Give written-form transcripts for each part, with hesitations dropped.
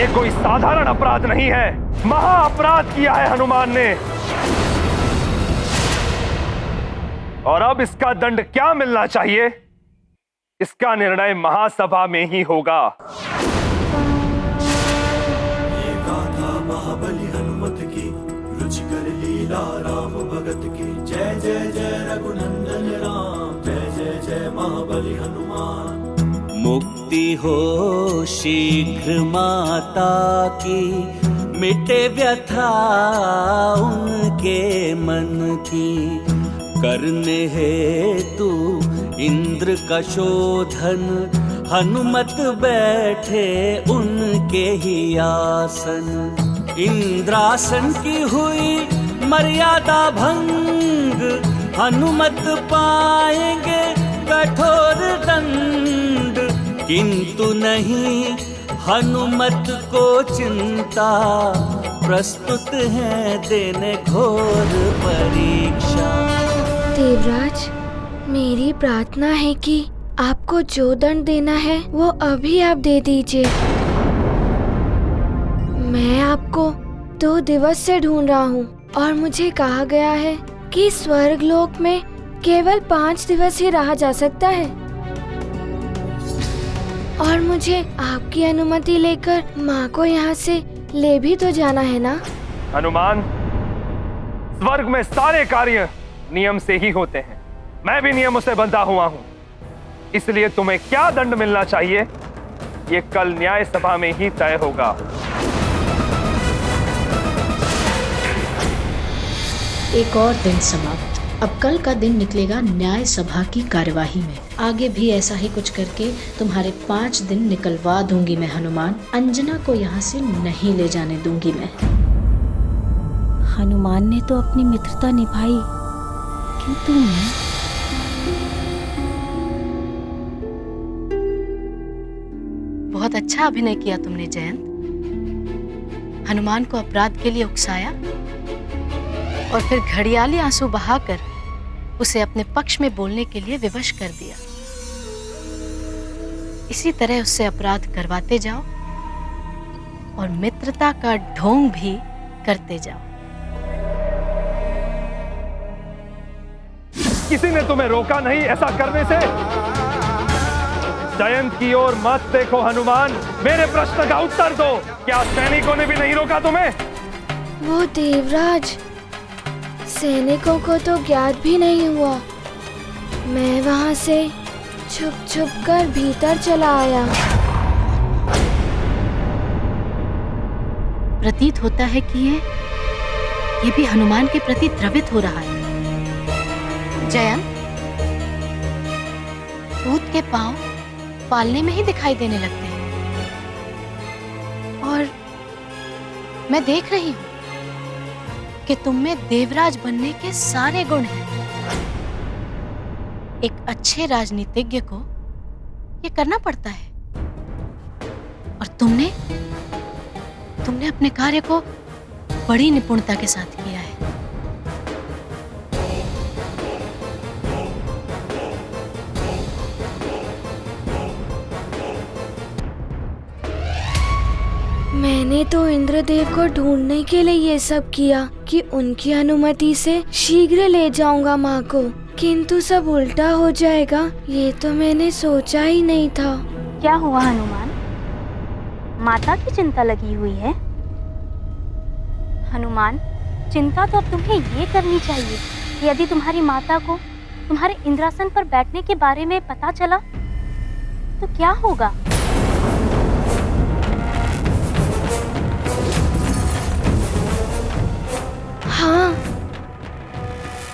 ये कोई साधारण अपराध नहीं है, महा अपराध किया है हनुमान ने। और अब इसका दंड क्या मिलना चाहिए, इसका निर्णय महासभा में ही होगा। ये गाथा महाबली हनुमत की, रुचिकर लीला राम भगत की। जय जय जय रघुनंदन राम, जय जय जय महाबली हनुमान। मुक्ति हो शीघ्र माता की, मिटे व्यथा उनके मन की। करने हेतु इंद्र का शोधन, हनुमत बैठे उनके ही आसन। इंद्रासन की हुई मर्यादा भंग, हनुमत पाएंगे कठोर दंड। किंतु नहीं हनुमत को चिंता, प्रस्तुत है देने घोर परीक्षा। देवराज, मेरी प्रार्थना है कि आपको जो दंड देना है वो अभी आप दे दीजिए। मैं आपको 2 दिवस से ढूंढ रहा हूँ और मुझे कहा गया है कि स्वर्ग लोक में केवल 5 दिवस ही रहा जा सकता है। और मुझे आपकी अनुमति लेकर माँ को यहाँ से ले भी तो जाना है ना। हनुमान, स्वर्ग में सारे कार्य नियम से ही होते हैं। मैं भी नियमों से बंधा हुआ हूँ, इसलिए तुम्हें क्या दंड मिलना चाहिए ये कल न्याय सभा में ही तय होगा। एक और दिन समाप्त। अब कल का दिन निकलेगा न्याय सभा की कार्यवाही में। आगे भी ऐसा ही कुछ करके तुम्हारे 5 दिन निकलवा दूंगी मैं हनुमान। अंजना को यहाँ से नहीं ले जाने दूंगी मैं। हनुमान ने तो अपनी मित्रता निभाई, किंतु मैं बहुत अच्छा अभिनय किया तुमने जयंत। हनुमान को अपराध के लिए उकसाया और फिर घड़ियाली आंसू बहाकर उसे अपने पक्ष में बोलने के लिए विवश कर दिया। इसी तरह उससे अपराध करवाते जाओ और मित्रता का ढोंग भी करते जाओ। किसी ने तुम्हें रोका नहीं ऐसा करने से। जयंत की ओर मत देखो हनुमान, मेरे प्रश्न का उत्तर दो। क्या सैनिकों ने भी नहीं रोका तुम्हें? वो देवराज, सैनिकों को तो ज्ञात भी नहीं हुआ। मैं वहाँ से छुप छुप कर भीतर चला आया। प्रतीत होता है कि ये भी हनुमान के प्रति द्रवित हो रहा है। जयंत, भूत के पांव पालने में ही दिखाई देने लगते हैं और मैं देख रही हूँ कि तुम में देवराज बनने के सारे गुण हैं। एक अच्छे राजनीतिज्ञ को ये करना पड़ता है और तुमने अपने कार्य को बड़ी निपुणता के साथ किया है। मैंने तो इंद्रदेव को ढूंढने के लिए ये सब किया कि उनकी अनुमति से शीघ्र ले जाऊंगा माँ को, किंतु सब उल्टा हो जाएगा ये तो मैंने सोचा ही नहीं था। क्या हुआ हनुमान? माता की चिंता लगी हुई है। हनुमान, चिंता तो अब तुम्हें ये करनी चाहिए कि यदि तुम्हारी माता को तुम्हारे इंद्रासन पर बैठने के बारे में पता चला तो क्या होगा? हाँ,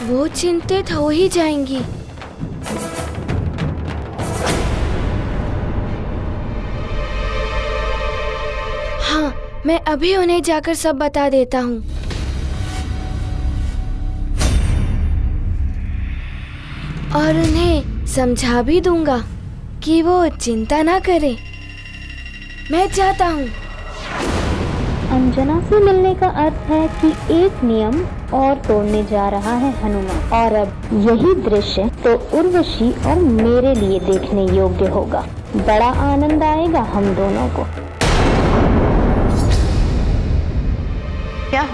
वो चिंतित हो ही जाएंगी। हाँ, मैं अभी उन्हें जाकर सब बता देता हूँ। और उन्हें समझा भी दूंगा कि वो चिंता ना करे। मैं चाहता हूँ। अंजना से मिलने का अर्थ है कि एक नियम और तोड़ने जा रहा है हनुमान, और अब यही दृश्य तो उर्वशी और मेरे लिए देखने योग्य होगा। बड़ा आनंद आएगा हम दोनों को।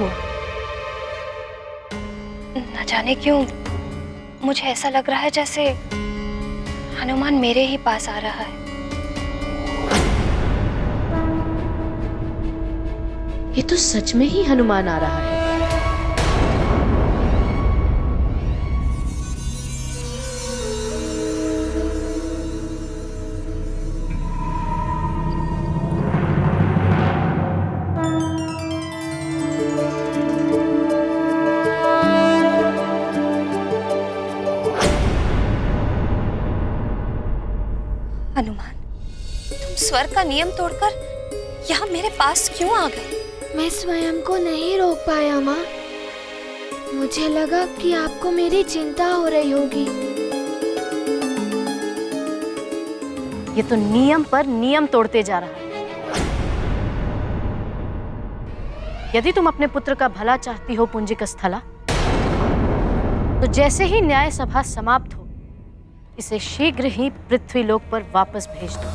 हुआ? न जाने क्यों मुझे ऐसा लग रहा है जैसे हनुमान मेरे ही पास आ रहा है। ये तो सच में ही हनुमान आ रहा है। हनुमान, तुम स्वर्ग का नियम तोड़कर यहाँ मेरे पास क्यों आ गए? मैं स्वयं को नहीं रोक पाया माँ। मुझे लगा कि आपको मेरी चिंता हो रही होगी। ये तो नियम पर नियम तोड़ते जा रहा है। यदि तुम अपने पुत्र का भला चाहती हो पुंजिक स्थला, तो जैसे ही न्याय सभा समाप्त हो इसे शीघ्र ही पृथ्वीलोक पर वापस भेज दो।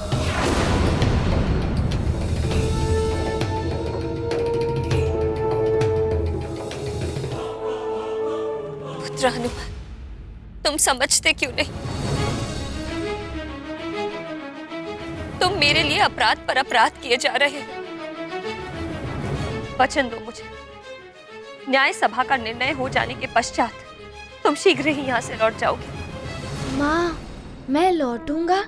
पुत्र हनुमान, तुम समझते क्यों नहीं? तुम मेरे लिए अपराध पर अपराध किए जा रहे हो। वचन दो मुझे, न्याय सभा का निर्णय हो जाने के पश्चात तुम शीघ्र ही यहाँ से लौट जाओगे। माँ, मैं लौटूंगा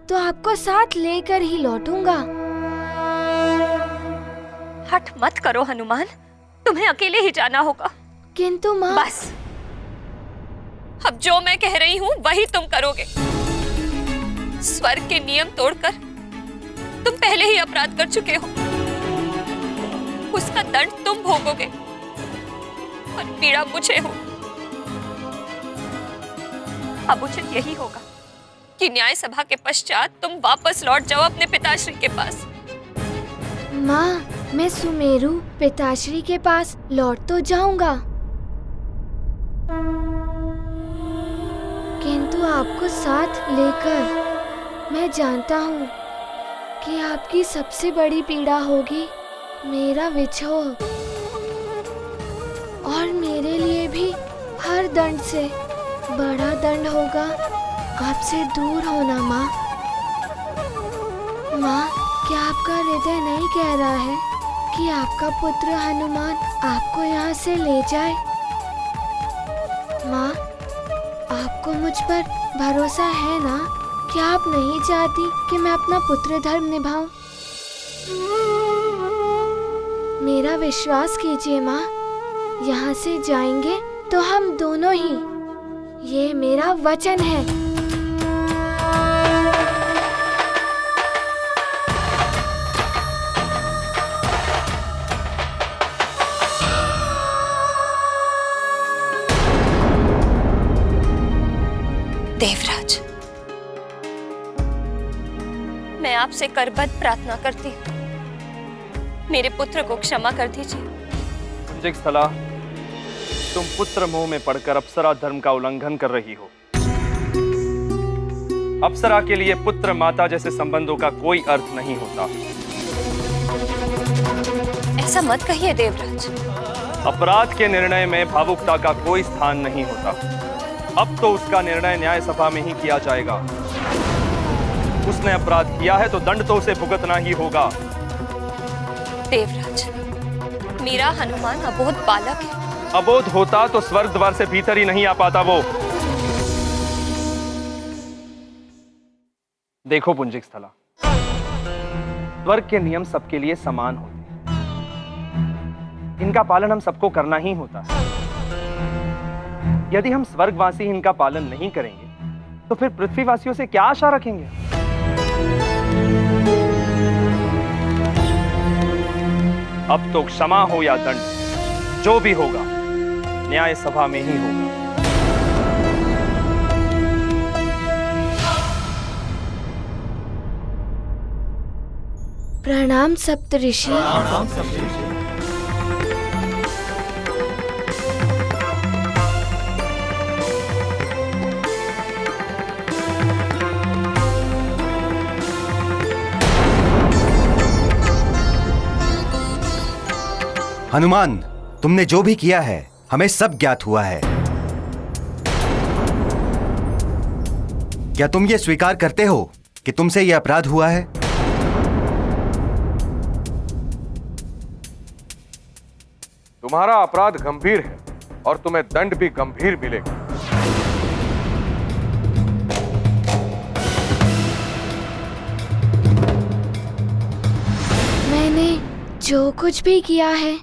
तो आपको साथ लेकर ही लौटूंगा। हठ मत करो हनुमान, तुम्हें अकेले ही जाना होगा। किंतु माँ, बस अब जो मैं कह रही हूँ वही तुम करोगे। स्वर्ग के नियम तोड़कर तुम पहले ही अपराध कर चुके हो, उसका दंड तुम भोगोगे और पीड़ा मुझे हो। अब उचित यही होगा कि न्याय सभा के पश्चात तुम वापस लौट जाओ अपने पिताश्री के पास। माँ, मैं सुमेरु पिताश्री के पास लौट तो जाऊंगा, किंतु आपको साथ लेकर मैं जानता हूँ कि आपकी सबसे बड़ी पीड़ा होगी मेरा विछोह, और मेरे लिए भी हर दंड से बड़ा दंड होगा आपसे दूर होना। माँ, माँ, क्या आपका हृदय नहीं कह रहा है कि आपका पुत्र हनुमान आपको यहाँ से ले जाए? माँ, आपको मुझ पर भरोसा है ना कि आप नहीं चाहती कि मैं अपना पुत्र धर्म निभाऊं? मेरा विश्वास कीजिए माँ, यहाँ से जाएंगे तो हम दोनों ही, ये मेरा वचन है। देवराज, मैं आपसे करबद्ध प्रार्थना करती हूँ, मेरे पुत्र को क्षमा कर दीजिए। पुंजिक स्थला, तुम पुत्र मोह में पड़कर अप्सरा धर्म का उल्लंघन कर रही हो। अप्सरा के लिए पुत्र माता जैसे संबंधों का कोई अर्थ नहीं होता। ऐसा मत कहिए देवराज। अपराध के निर्णय में भावुकता का कोई स्थान नहीं होता। अब तो उसका निर्णय न्याय सभा में ही किया जाएगा। उसने अपराध किया है तो दंड तो उसे भुगतना ही होगा। देवराज, मेरा हनुमान अबोध बालक है। अबोध होता तो स्वर्ग द्वार से भीतर ही नहीं आ पाता वो। देखो पुंजिक स्थला, स्वर्ग के नियम सबके लिए समान होते हैं। इनका पालन हम सबको करना ही होता है। यदि हम स्वर्गवासी इनका पालन नहीं करेंगे तो फिर पृथ्वीवासियों से क्या आशा रखेंगे? अब तो क्षमा हो या दंड, जो भी होगा न्याय सभा में ही होगा। प्रणाम सप्तऋषि। हनुमान, तुमने जो भी किया है हमें सब ज्ञात हुआ है। क्या तुम ये स्वीकार करते हो कि तुमसे यह अपराध हुआ है? तुम्हारा अपराध गंभीर है और तुम्हें दंड भी गंभीर मिलेगा। मैंने जो कुछ भी किया है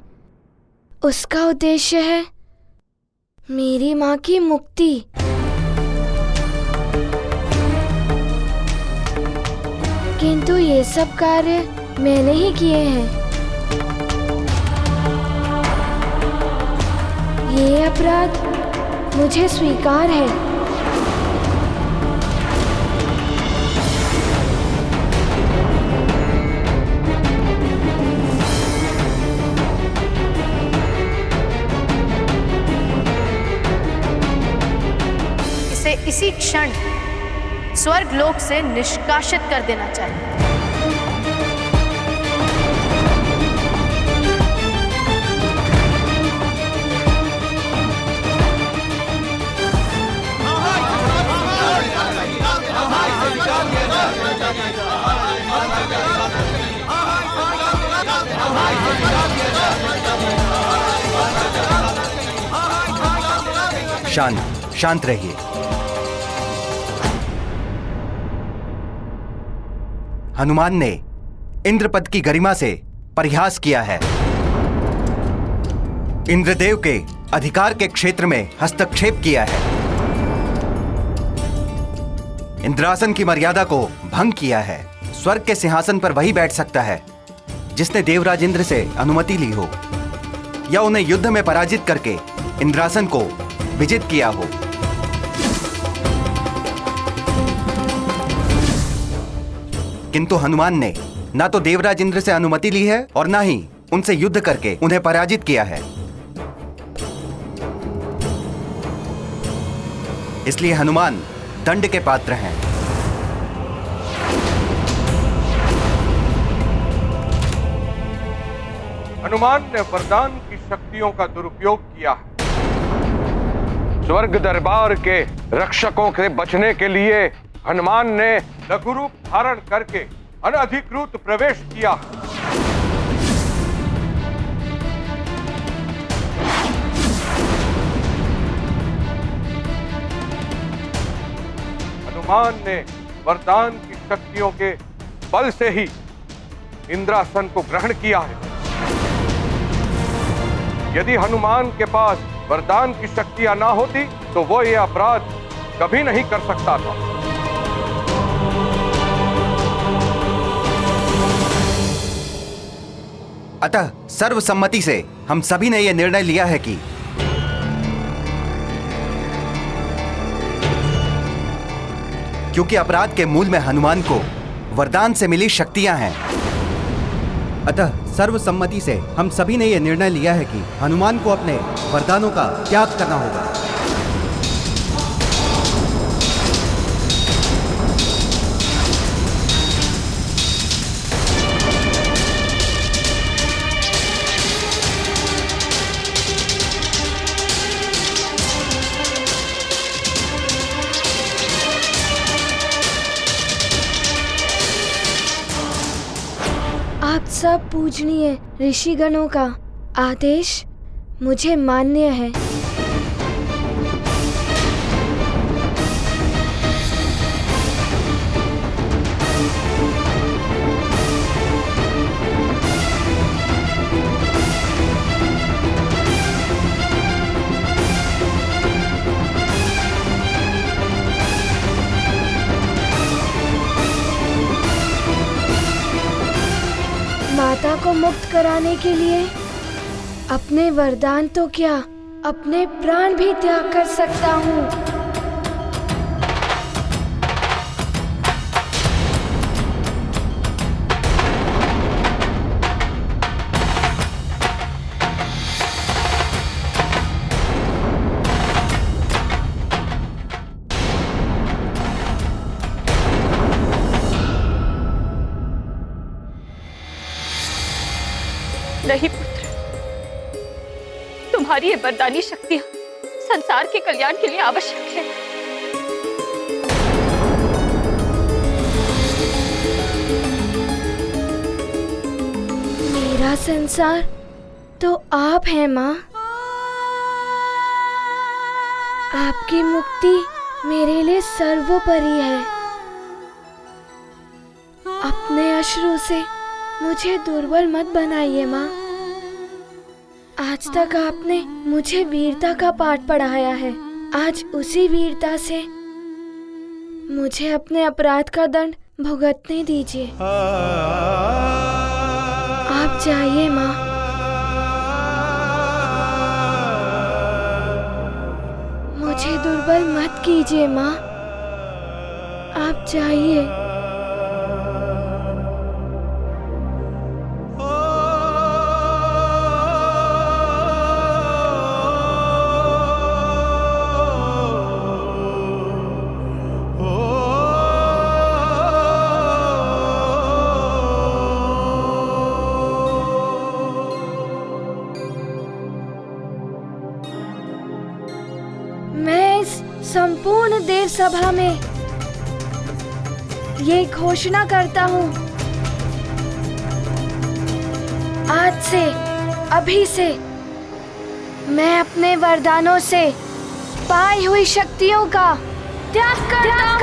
उसका उद्देश्य है मेरी माँ की मुक्ति। किंतु ये सब कार्य मैंने ही किए हैं। ये अपराध मुझे स्वीकार है। इसे इसी क्षण स्वर्ग लोक से निष्कासित कर देना चाहिए। शांत रहिए। हनुमान ने इंद्रपद की गरिमा से परिहास किया है। इंद्रदेव के अधिकार के क्षेत्र में हस्तक्षेप किया है। इंद्रासन की मर्यादा को भंग किया है। स्वर्ग के सिंहासन पर वही बैठ सकता है जिसने देवराज इंद्र से अनुमति ली हो या उन्हें युद्ध में पराजित करके इंद्रासन को विजित किया हो। किंतु हनुमान ने ना तो देवराज इंद्र से अनुमति ली है और ना ही उनसे युद्ध करके उन्हें पराजित किया है। इसलिए हनुमान दंड के पात्र हैं। हनुमान ने वरदान की शक्तियों का दुरुपयोग किया है। स्वर्ग दरबार के रक्षकों से बचने के लिए हनुमान ने लघु रूप धारण करके अनधिकृत प्रवेश किया। हनुमान ने वरदान की शक्तियों के बल से ही इंद्रासन को ग्रहण किया है। यदि हनुमान के पास वरदान की शक्तियां ना होती तो वो ये अपराध कभी नहीं कर सकता था। अतः सर्वसम्मति से हम सभी ने यह निर्णय लिया है कि क्योंकि अपराध के मूल में हनुमान को वरदान से मिली शक्तियां हैं, अतः सर्वसम्मति से हम सभी ने यह निर्णय लिया है कि हनुमान को अपने वरदानों का त्याग करना होगा। आप सब पूजनीय ऋषिगणों का आदेश मुझे मान्य है। माता को मुक्त कराने के लिए अपने वरदान तो क्या अपने प्राण भी त्याग कर सकता हूँ। नहीं पुत्र, तुम्हारी ये वरदानी शक्तियां संसार के कल्याण के लिए आवश्यक है। मेरा संसार तो आप हैं माँ। आपकी मुक्ति मेरे लिए सर्वोपरि है। अपने अश्रु से मुझे दुर्बल मत बनाइए माँ। आज तक आपने मुझे वीरता का पाठ पढ़ाया है। आज उसी वीरता से मुझे अपने अपराध का दंड भुगतने दीजिए। आप जाइए माँ। मुझे दुर्बल मत कीजिए माँ। आप जाइए। संपूर्ण देव सभा में ये घोषणा करता हूँ, आज से, अभी से मैं अपने वरदानों से पाई हुई शक्तियों का त्याग करता हूँ।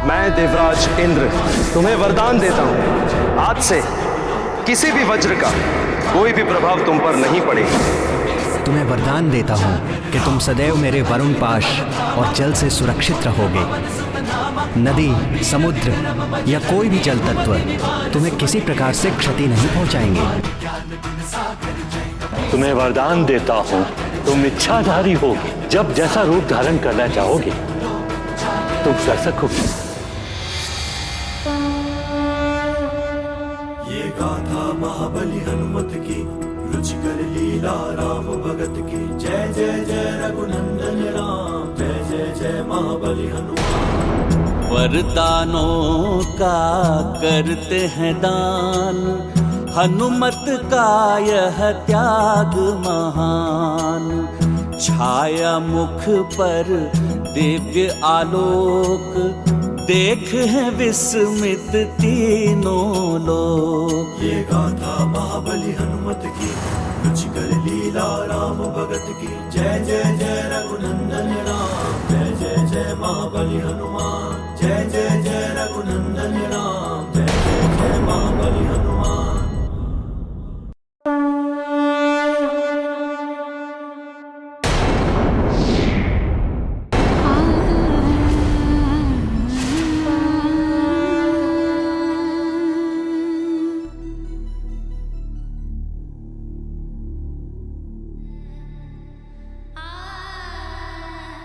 मैं देवराज इंद्र तुम्हें वरदान देता हूँ, आज से किसी भी वज्र का कोई भी प्रभाव तुम पर नहीं पड़ेगा। तुम्हें वरदान देता हूँ कि तुम सदैव मेरे वरुण पाश और जल से सुरक्षित रहोगे। नदी, समुद्र या कोई भी जल तत्व तुम्हें किसी प्रकार से क्षति नहीं पहुँचाएंगे। तुम्हें वरदान देता हूँ, तुम इच्छाधारी होगे। जब जैसा रूप धारण करना चाहोगे तुम कर सकोगे। ये गाथा महाबली हनुमत की, रुचिकर लीला राम भगत की। जय जय जय रघुनंदन राम, जय जय जय महाबली हनुमान। वरदानों का करते हैं दान, हनुमत का यह त्याग महान। छाया मुख पर दिव्य आलोक, देख है विस्मित तीनों लोग। ये गाथा महाबली हनुमत की, रुचिकर लीला राम भगत की। जय जय जय रघुनंदन राम, जय जय जय महाबली हनुमान। जय जय जय रघुनंदन राम, जय जय जय महाबली हनुमान।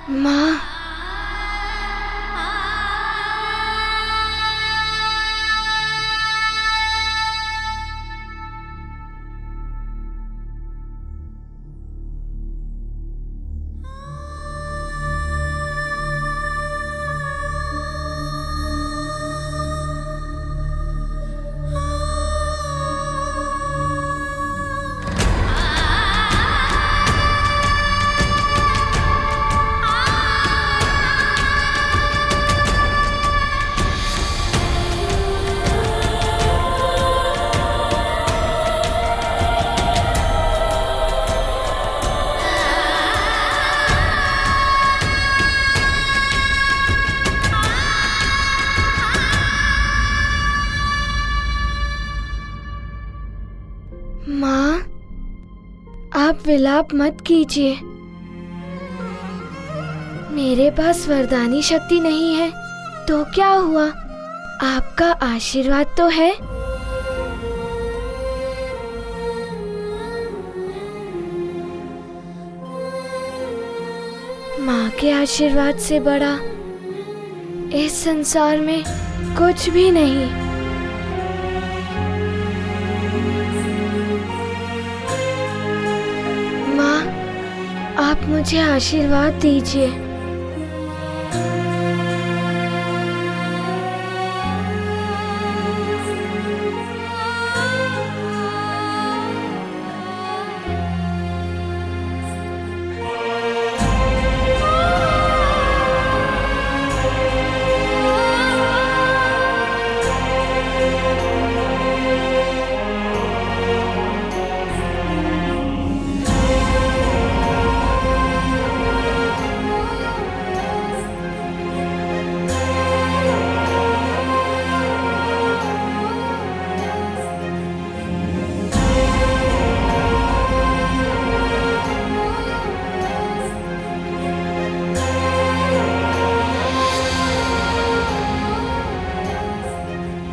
माँ, माँ, आप विलाप मत कीजिए। मेरे पास वरदानी शक्ति नहीं है तो क्या हुआ, आपका आशीर्वाद तो है। माँ के आशीर्वाद से बड़ा इस संसार में कुछ भी नहीं। माँ, आप मुझे आशीर्वाद दीजिए।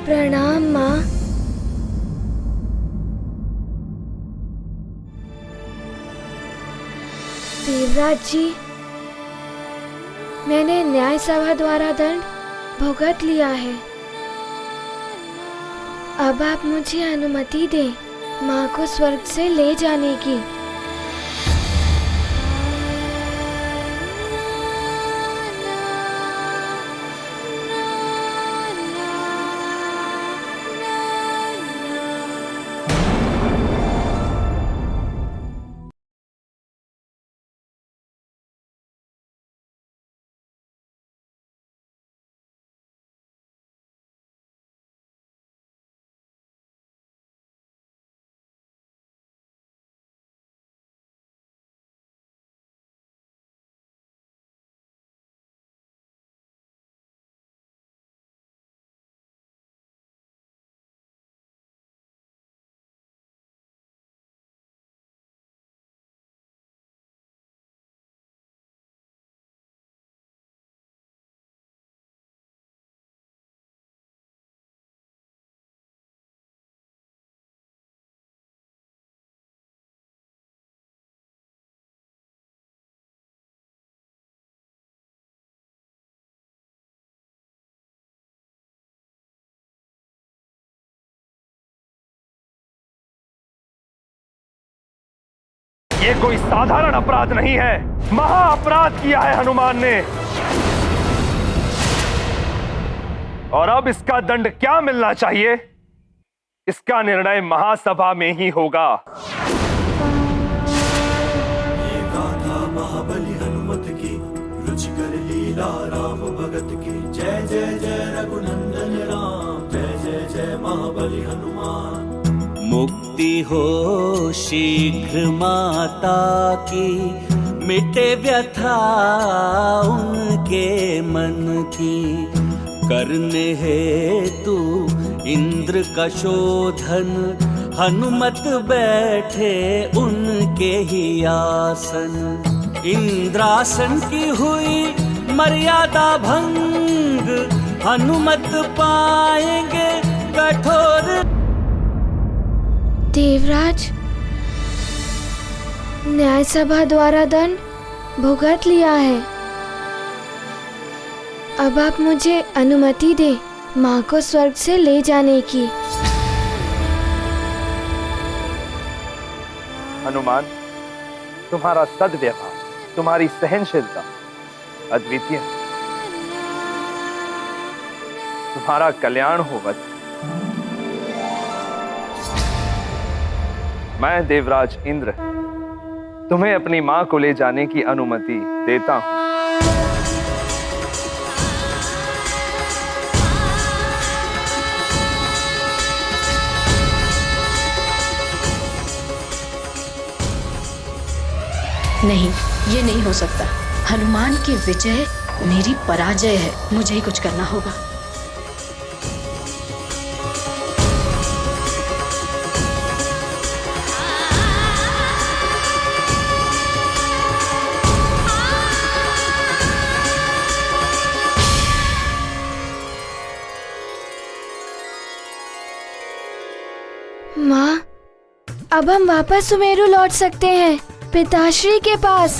प्रणाम माँ। देवराज जी, मैंने न्याय सभा द्वारा दंड भुगत लिया है। अब आप मुझे अनुमति दें माँ को स्वर्ग से ले जाने की। ये कोई साधारण अपराध नहीं है, महा अपराध किया है हनुमान ने। और अब इसका दंड क्या मिलना चाहिए, इसका निर्णय महासभा में ही होगा। ये गाथा महाबली हनुमत की, रुचिकर लीला राम भगत की। जय जय जय रघुनंदन राम, जय जय जय महाबली हनुमान। मुक्ति हो शीघ्र माता की, मिटे व्यथा उनके मन की। करने हेतु इंद्र का शोधन, हनुमत बैठे उनके ही आसन। इंद्रासन की हुई मर्यादा भंग, हनुमत पाएंगे कठोर। देवराज, न्याय सभा द्वारा दंड भुगत लिया है। अब आप मुझे अनुमति दें माँ को स्वर्ग से ले जाने की। हनुमान, तुम्हारा सद्व्यवहार, तुम्हारी सहनशीलता अद्वितीय है। तुम्हारा कल्याण हो वत्स। मैं देवराज इंद्र तुम्हें अपनी मां को ले जाने की अनुमति देता हूं। नहीं, ये नहीं हो सकता। हनुमान की विजय मेरी पराजय है। मुझे ही कुछ करना होगा। माँ, अब हम वापस सुमेरु लौट सकते हैं, पिताश्री के पास।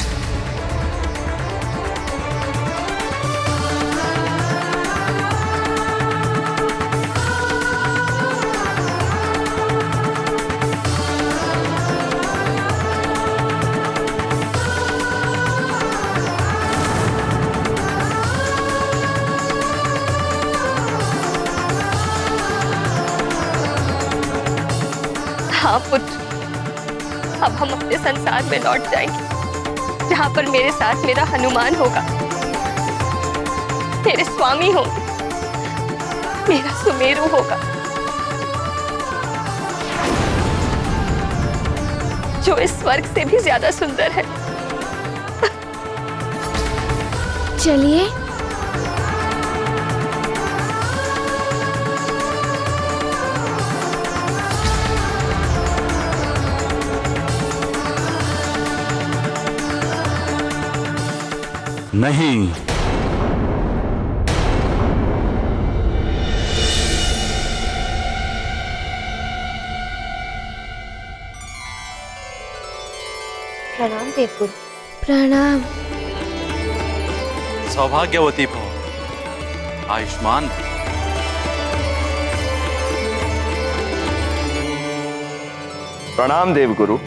हम अपने संसार में लौट जाएंगे, जहाँ पर मेरे साथ मेरा हनुमान होगा, मेरे स्वामी होंगे, मेरा सुमेरु होगा, जो इस स्वर्ग से भी ज्यादा सुंदर है। चलिए। नहीं, प्रणाम देवगुरु। प्रणाम। सौभाग्यवती भव, आयुष्मान। प्रणाम देवगुरु।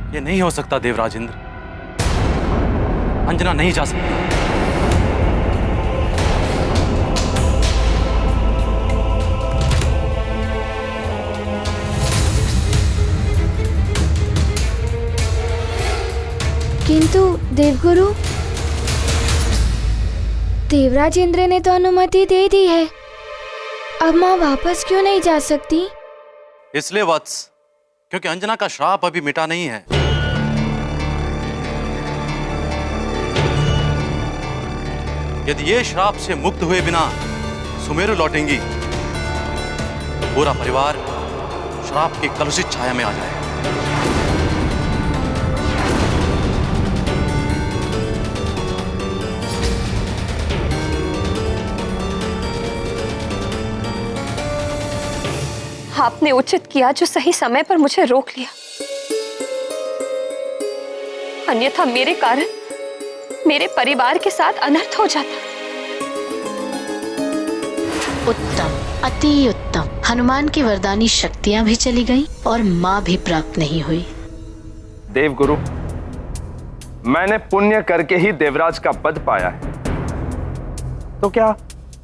ये नहीं हो सकता देवराजेंद्र, अंजना नहीं जा सकती। किंतु देवगुरु, देवराज इंद्र ने तो अनुमति दे दी है, अब माँ वापस क्यों नहीं जा सकती? इसलिए वत्स, क्योंकि अंजना का श्राप अभी मिटा नहीं है। यदि ये श्राप से मुक्त हुए बिना सुमेरु लौटेंगी, पूरा परिवार श्राप की कलुषित छाया में आ जाए। आपने उचित किया जो सही समय पर मुझे रोक लिया, अन्यथा मेरे कारण मेरे परिवार के साथ अनर्थ हो जाता। उत्तम, अति उत्तम। हनुमान की वरदानी शक्तियां भी चली गईं और माँ भी प्राप्त नहीं हुई। देवगुरु, मैंने पुण्य करके ही देवराज का पद पाया है, तो क्या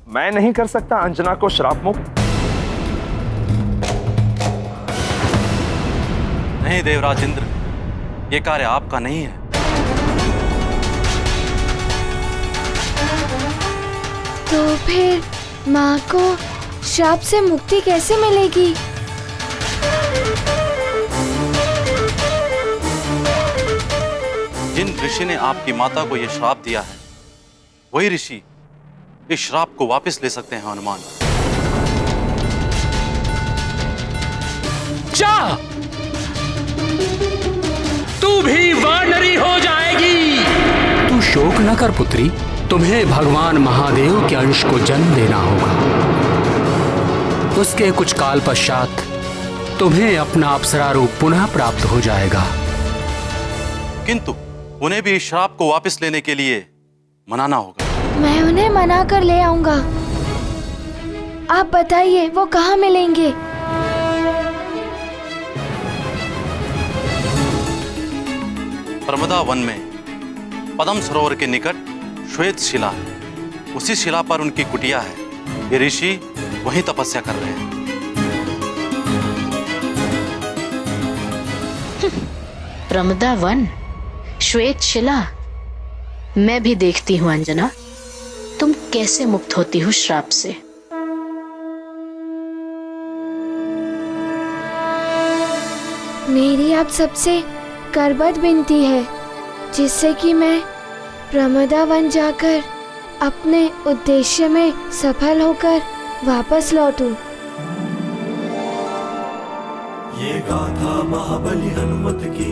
मैं नहीं कर सकता अंजना को श्राप मुक्त? नहीं देवराजेंद्र, ये कार्य आपका नहीं है। तो फिर माँ को श्राप से मुक्ति कैसे मिलेगी? जिन ऋषि ने आपकी माता को यह श्राप दिया है, वही ऋषि इस श्राप को वापस ले सकते हैं हनुमान। जा, तू भी वानरी हो जाएगी। तू शोक न कर पुत्री, तुम्हें भगवान महादेव के अंश को जन्म देना होगा। उसके कुछ काल पश्चात तुम्हें अपना अप्सरा रूप पुनः प्राप्त हो जाएगा। किंतु उन्हें भी इस श्राप को वापस लेने के लिए मनाना होगा। मैं उन्हें मना कर ले आऊंगा। आप बताइए वो कहाँ मिलेंगे? प्रमदा वन में पद्म सरोवर के निकट श्वेत शिला है, उसी शिला पर उनकी कुटिया है। ये ऋषि वहीं तपस्या कर रहे हैं। प्रमदा वन, श्वेत शिला। मैं भी देखती हूँ अंजना, तुम कैसे मुक्त होती हो श्राप से। मेरी आप सबसे करबद्ध विनती है, जिससे कि मैं प्रमदा वन जाकर अपने उद्देश्य में सफल होकर वापस लौटूं। ये गाथा महाबली हनुमत की,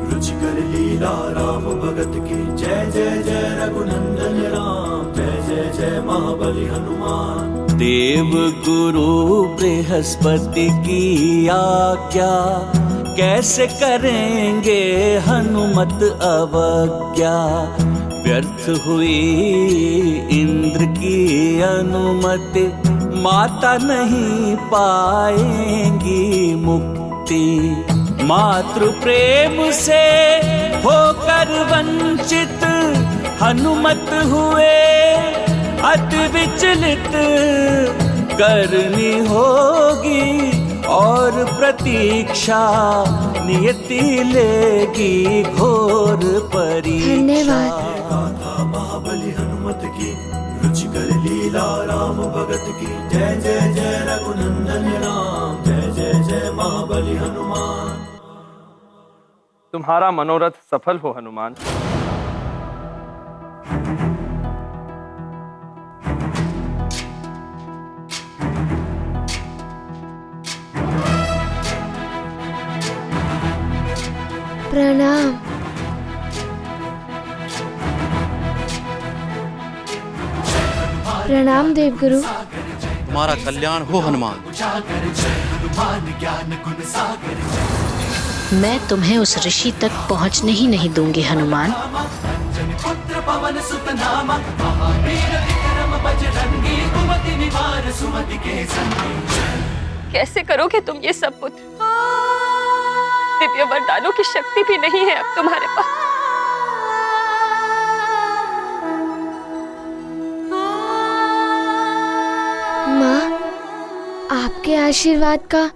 रुचिकर लीला राम भगत की। जय जय जय रघुनंदन राम, जय जय जय महाबली हनुमान। देव गुरु बृहस्पति की आज्ञा, कैसे करेंगे हनुमत अवज्ञा। व्यर्थ हुई इंद्र की अनुमति, माता नहीं पाएंगी मुक्ति। मातृ प्रेम से होकर वंचित हनुमत हुए, अति विचलित करनी होगी और प्रतीक्षा नियति लेगी घोर परीक्षा। धन्यवाद। गाथा महाबली हनुमत की, रुचिकर लीला राम भगत की। जय जय जय रघुनंदन राम, जय जय जय महाबली हनुमान। तुम्हारा मनोरथ सफल हो हनुमान। प्रणाम। प्रणाम देवगुरु। तुम्हारा कल्याण हो हनुमान। मैं तुम्हें उस ऋषि तक पहुंचने ही नहीं दूंगी हनुमान। कैसे करोगे तुम ये सब पुत्र? दिव्य वरदानों की शक्ति भी नहीं है अब तुम्हारे पास। माँ, आपके आशीर्वाद का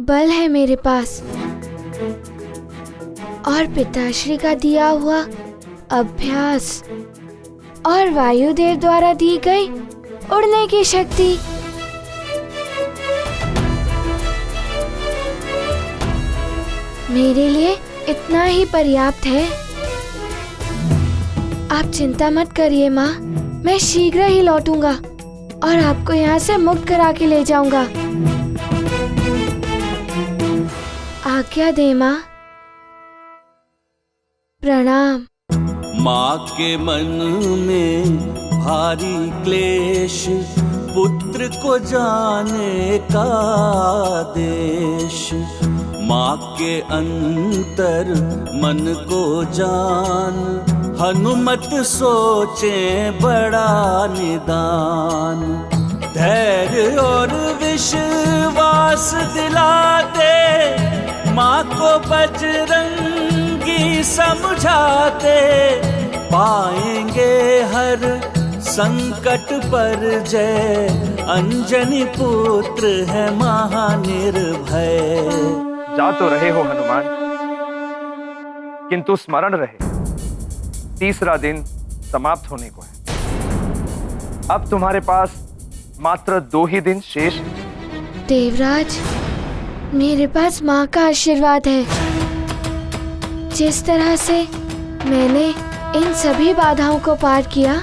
बल है मेरे पास और पिताश्री का दिया हुआ अभ्यास और वायुदेव द्वारा दी गई उड़ने की शक्ति। मेरे लिए इतना ही पर्याप्त है। आप चिंता मत करिए माँ, मैं शीघ्र ही लौटूंगा और आपको यहाँ से मुक्त करा के ले जाऊंगा। आज्ञा दे माँ। प्रणाम। माँ के मन में भारी क्लेश, पुत्र को जाने का देश। माँ के अंतर मन को जान, हनुमत सोचे बड़ा निदान। धैर्य और विश्वास दिलाते, माँ को बजरंगी समझाते। पाएंगे हर संकट पर जय, अंजनी पुत्र है महानिर्भय। जा तो रहे हो हनुमान, किंतु स्मरण रहे, तीसरा दिन समाप्त होने को है। अब तुम्हारे पास मात्र 2 ही दिन शेष हैं। देवराज, मेरे पास माँ का आशीर्वाद है। जिस तरह से मैंने इन सभी बाधाओं को पार किया,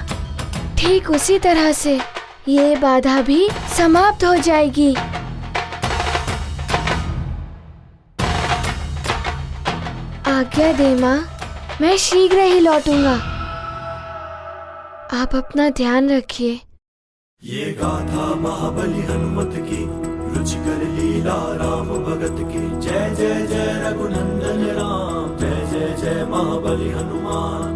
ठीक उसी तरह से ये बाधा भी समाप्त हो जाएगी। आज्ञा दे माँ, मैं शीघ्र ही लौटूंगा। आप अपना ध्यान रखिए। ये गाथा महाबली हनुमत की, रुचिकर लीला राम भगत की। जय जय जय रघुनंदन राम, जय जय जय महाबली हनुमान।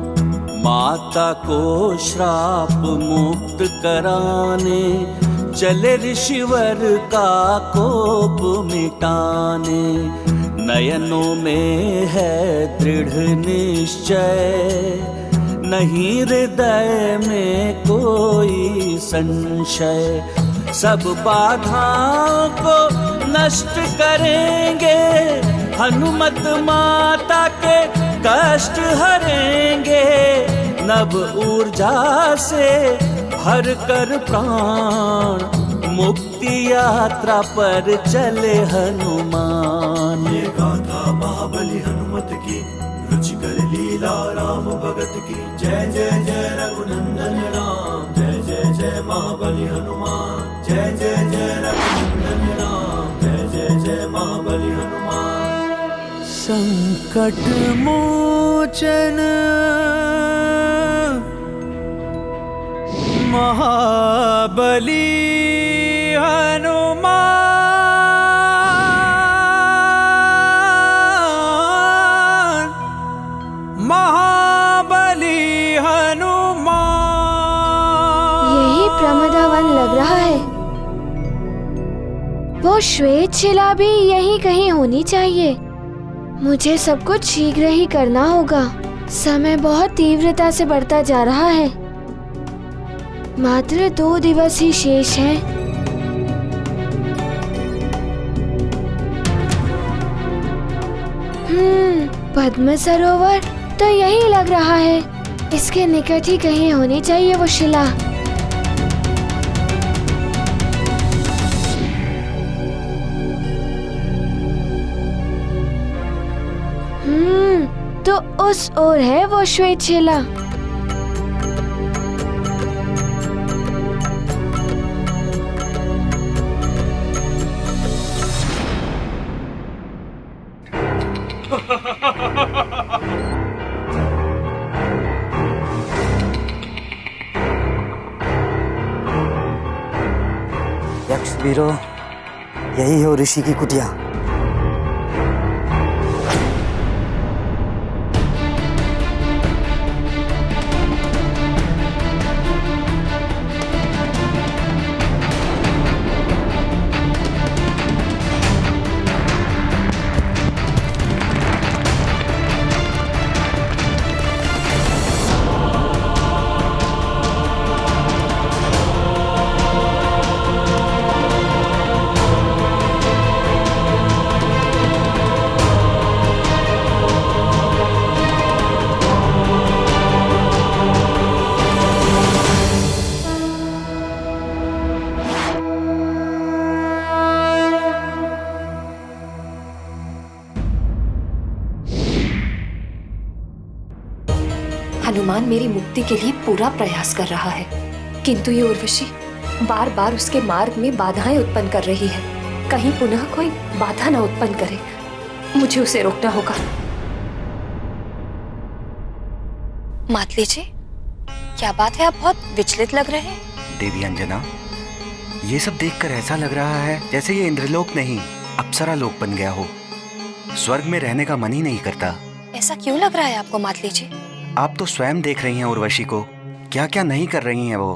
माता को श्राप मुक्त कराने, चले ऋषिवर का कोप मिटाने। नयनों में है दृढ़ निश्चय, नहीं हृदय में कोई संशय। सब बाधाओं को नष्ट करेंगे, हनुमत माता के कष्ट हरेंगे। नव ऊर्जा से भर कर प्राण, मुक्ति यात्रा पर चले हनुमान। ये गाथा महाबली हनुमत की, रुचिकर लीला राम भगत की। जय जय जय रघुनंदन राम, जय जय जय महाबली हनुमान। जय जय जय रघुनंदन राम, जय जय जय महाबली हनुमान। संकट मोचन महाबली हनुमान, महाबली हनुमान। यही प्रमदावन लग रहा है। वो श्वेत शिला भी यहीं कहीं होनी चाहिए। मुझे सब कुछ शीघ्र ही करना होगा। समय बहुत तीव्रता से बढ़ता जा रहा है। मात्र 2 दिवस ही शेष हैं। पद्म सरोवर तो यही लग रहा है। इसके निकट ही कहीं होनी चाहिए वो शिला। तो उस ओर है वो श्वेत शिला। यक्ष वीरो, यही हो ऋषि की कुटिया। हनुमान मेरी मुक्ति के लिए पूरा प्रयास कर रहा है, किंतु ये उर्वशी बार बार उसके मार्ग में बाधाएं उत्पन्न कर रही है। कहीं पुनः कोई बाधा न उत्पन्न करे, मुझे उसे रोकना होगा। मातली जी, क्या बात है, आप बहुत विचलित लग रहे हैं। देवी अंजना, ये सब देखकर ऐसा लग रहा है जैसे ये इंद्रलोक नहीं अप्सरा लोक बन गया हो। स्वर्ग में रहने का मन ही नहीं करता। ऐसा क्यों लग रहा है आपको मातली जी? आप तो स्वयं देख रही हैं उर्वशी को, क्या क्या नहीं कर रही हैं वो,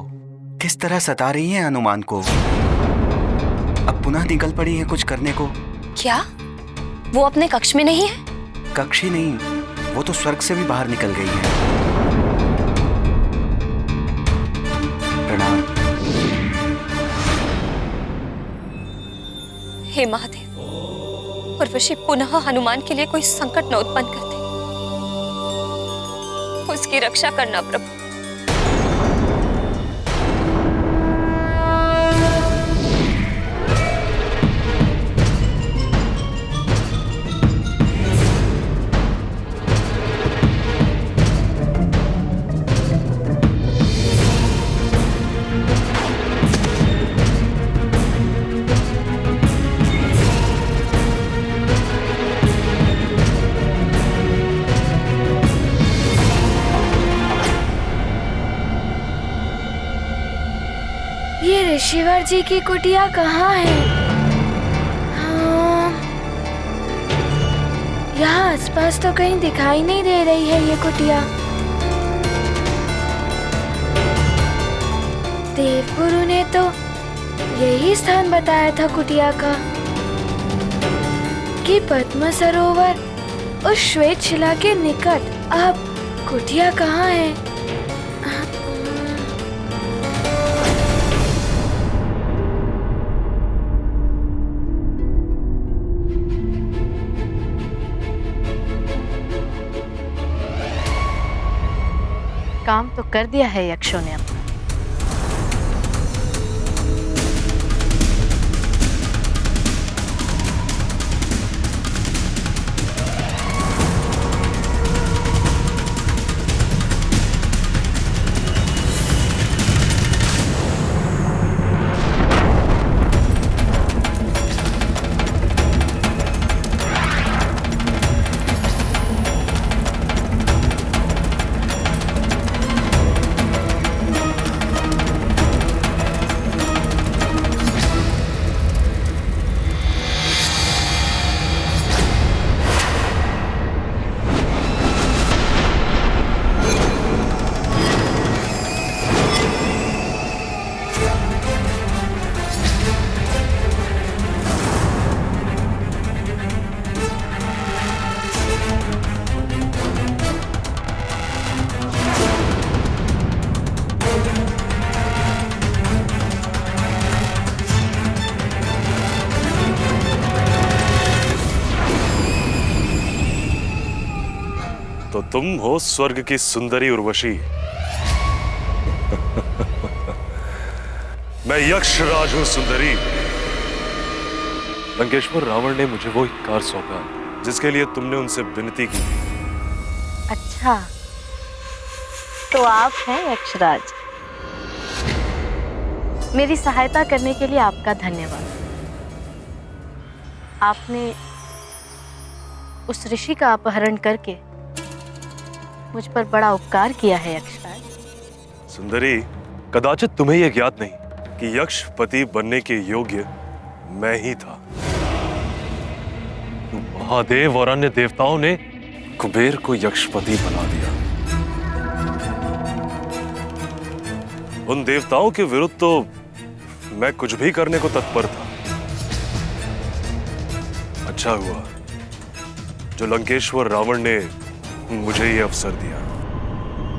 किस तरह सता रही हैं हनुमान को। अब पुनः निकल पड़ी हैं कुछ करने को। क्या वो अपने कक्ष में नहीं है? कक्ष ही नहीं, वो तो स्वर्ग से भी बाहर निकल गई है। प्रणाम। हे महादेव, उर्वशी पुनः हनुमान के लिए कोई संकट न उत्पन्न करते, उसकी रक्षा करना प्रभु। ऋषिवर जी की कुटिया कहाँ है? हाँ, यहाँ आसपास तो कहीं दिखाई नहीं दे रही है ये कुटिया। देवगुरु ने तो यही स्थान बताया था कुटिया का, कि पद्म सरोवर उस श्वेत शिला के निकट। अब कुटिया कहाँ है? काम तो कर दिया है यक्षों ने अपना। तुम हो स्वर्ग की सुंदरी उर्वशी। मैं यक्षराज हूं सुंदरी। लंकेश्वर रावण ने मुझे वो एक कार सौंपा जिसके लिए तुमने उनसे विनती की थी। अच्छा, तो आप हैं यक्षराज। मेरी सहायता करने के लिए आपका धन्यवाद। आपने उस ऋषि का अपहरण करके मुझ पर बड़ा उपकार किया है यक्षराज। सुंदरी, कदाचित तुम्हें यह ज्ञात नहीं कि यक्षपति बनने के योग्य मैं ही था। महादेव और अन्य देवताओं ने कुबेर को यक्षपति बना दिया। उन देवताओं के विरुद्ध तो मैं कुछ भी करने को तत्पर था। अच्छा हुआ जो लंकेश्वर रावण ने मुझे ये अवसर दिया।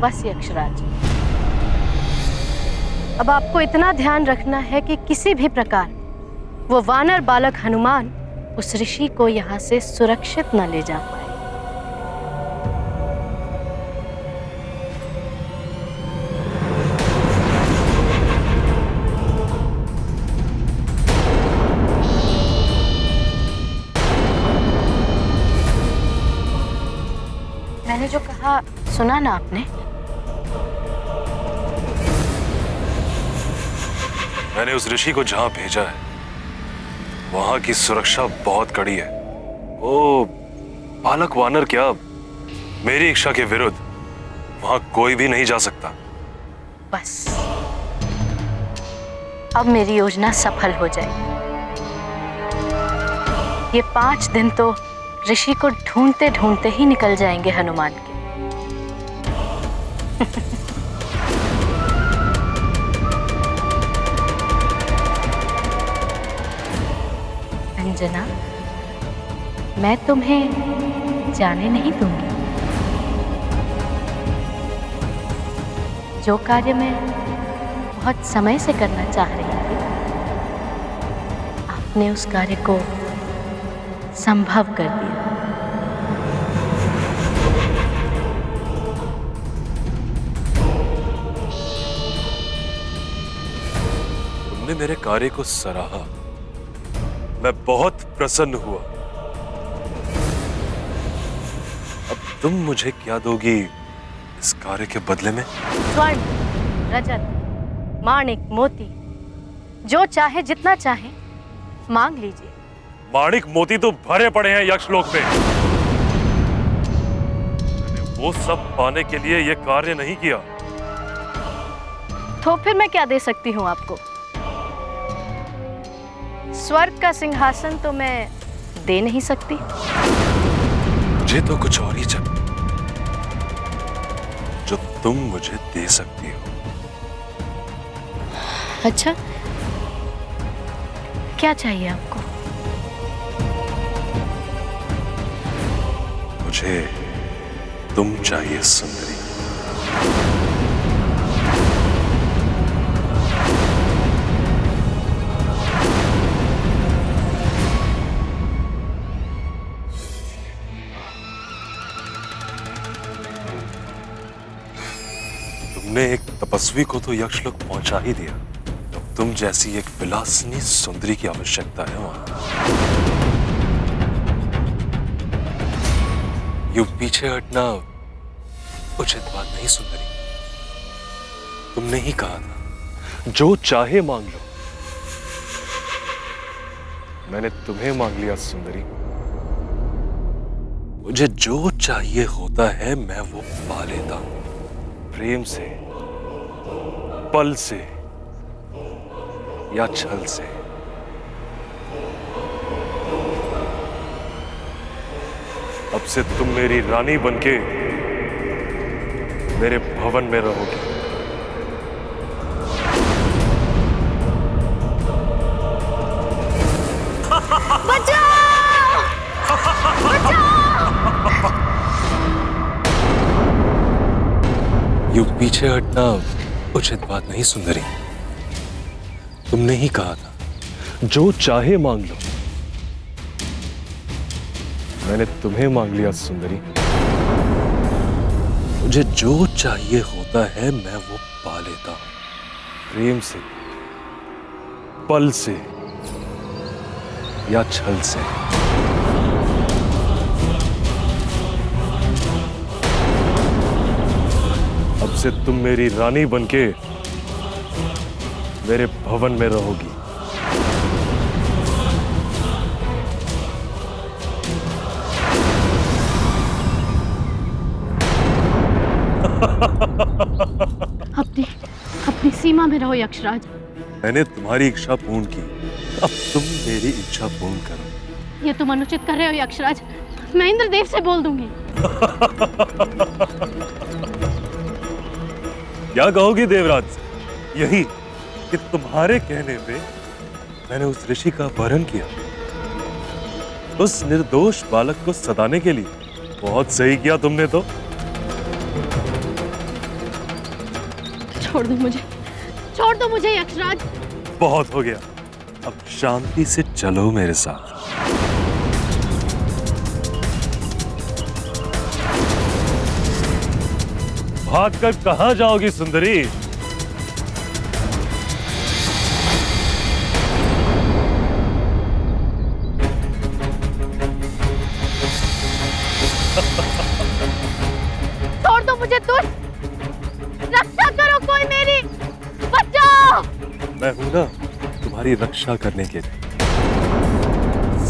बस यक्षराज, अब आपको इतना ध्यान रखना है कि किसी भी प्रकार वो वानर बालक हनुमान उस ऋषि को यहाँ से सुरक्षित न ले जा पाए। मैंने जो कहा सुना ना आपने? मैंने उस ऋषि को जहां भेजा है वहां की सुरक्षा बहुत कड़ी है। ओ बालक वानर क्या, मेरी इच्छा के विरुद्ध वहां कोई भी नहीं जा सकता। बस अब मेरी योजना सफल हो जाएगी। ये 5 दिन तो ऋषि को ढूंढते ढूंढते ही निकल जाएंगे हनुमान के। अंजना, मैं तुम्हें जाने नहीं दूंगी। जो कार्य मैं बहुत समय से करना चाह रही थी, आपने उस कार्य को संभव कर दिया। तुमने मेरे कार्य को सराहा, मैं बहुत प्रसन्न हुआ। अब तुम मुझे क्या दोगी इस कार्य के बदले में? स्वर्ण, रजत, माणिक, मोती, जो चाहे जितना चाहे मांग लीजिए। माणिक मोती तो भरे पड़े हैं यक्षलोक में। मैंने वो सब पाने के लिए यह कार्य नहीं किया। तो फिर मैं क्या दे सकती हूँ आपको? स्वर्ग का सिंहासन तो मैं दे नहीं सकती। मुझे तो कुछ और ही चाहिए जो तुम मुझे दे सकती हो। अच्छा, क्या चाहिए आपको? मुझे तुम चाहिए सुंदरी। तुमने एक तपस्वी को तो यक्षलोक पहुंचा ही दिया, तो तुम जैसी एक विलासिनी सुंदरी की आवश्यकता है वहां। यूं पीछे हटना उचित बात नहीं सुंदरी। तुमने ही कहा था जो चाहे मांग लो। मैंने तुम्हें मांग लिया सुंदरी। मुझे जो चाहिए होता है मैं वो पा लेता हूं, प्रेम से, पल से या छल से। अब से तुम मेरी रानी बनके मेरे भवन में रहोगी। बचाओ! यूं पीछे हटना उचित बात नहीं सुंदरी। तुमने ही कहा था जो चाहे मांग लो। मैंने तुम्हें मांग लिया सुंदरी। मुझे जो चाहिए होता है मैं वो पा लेता हूं, प्रेम से, पल से या छल से। अब से तुम मेरी रानी बनके मेरे भवन में रहोगी। अपनी सीमा में रहो यक्षराज। मैंने तुम्हारी इच्छा पूर्ण की, अब तुम मेरी इच्छा पूर्ण करो। ये तुम अनुचित कर रहे हो यक्षराज, मैं इंद्रदेव से बोल दूंगी। क्या कहोगी देवराज? यही कि तुम्हारे कहने पे मैंने उस ऋषि का अपहरण किया, उस निर्दोष बालक को सताने के लिए। बहुत सही किया तुमने तो। छोड़ दो मुझे यक्षराज। बहुत हो गया, अब शांति से चलो मेरे साथ। भागकर कहां जाओगी सुंदरी? छोड़ दो मुझे, दुष्ट! रक्षा करो कोई मेरी, बचाओ! मैं हूं ना तुम्हारी रक्षा करने के लिए,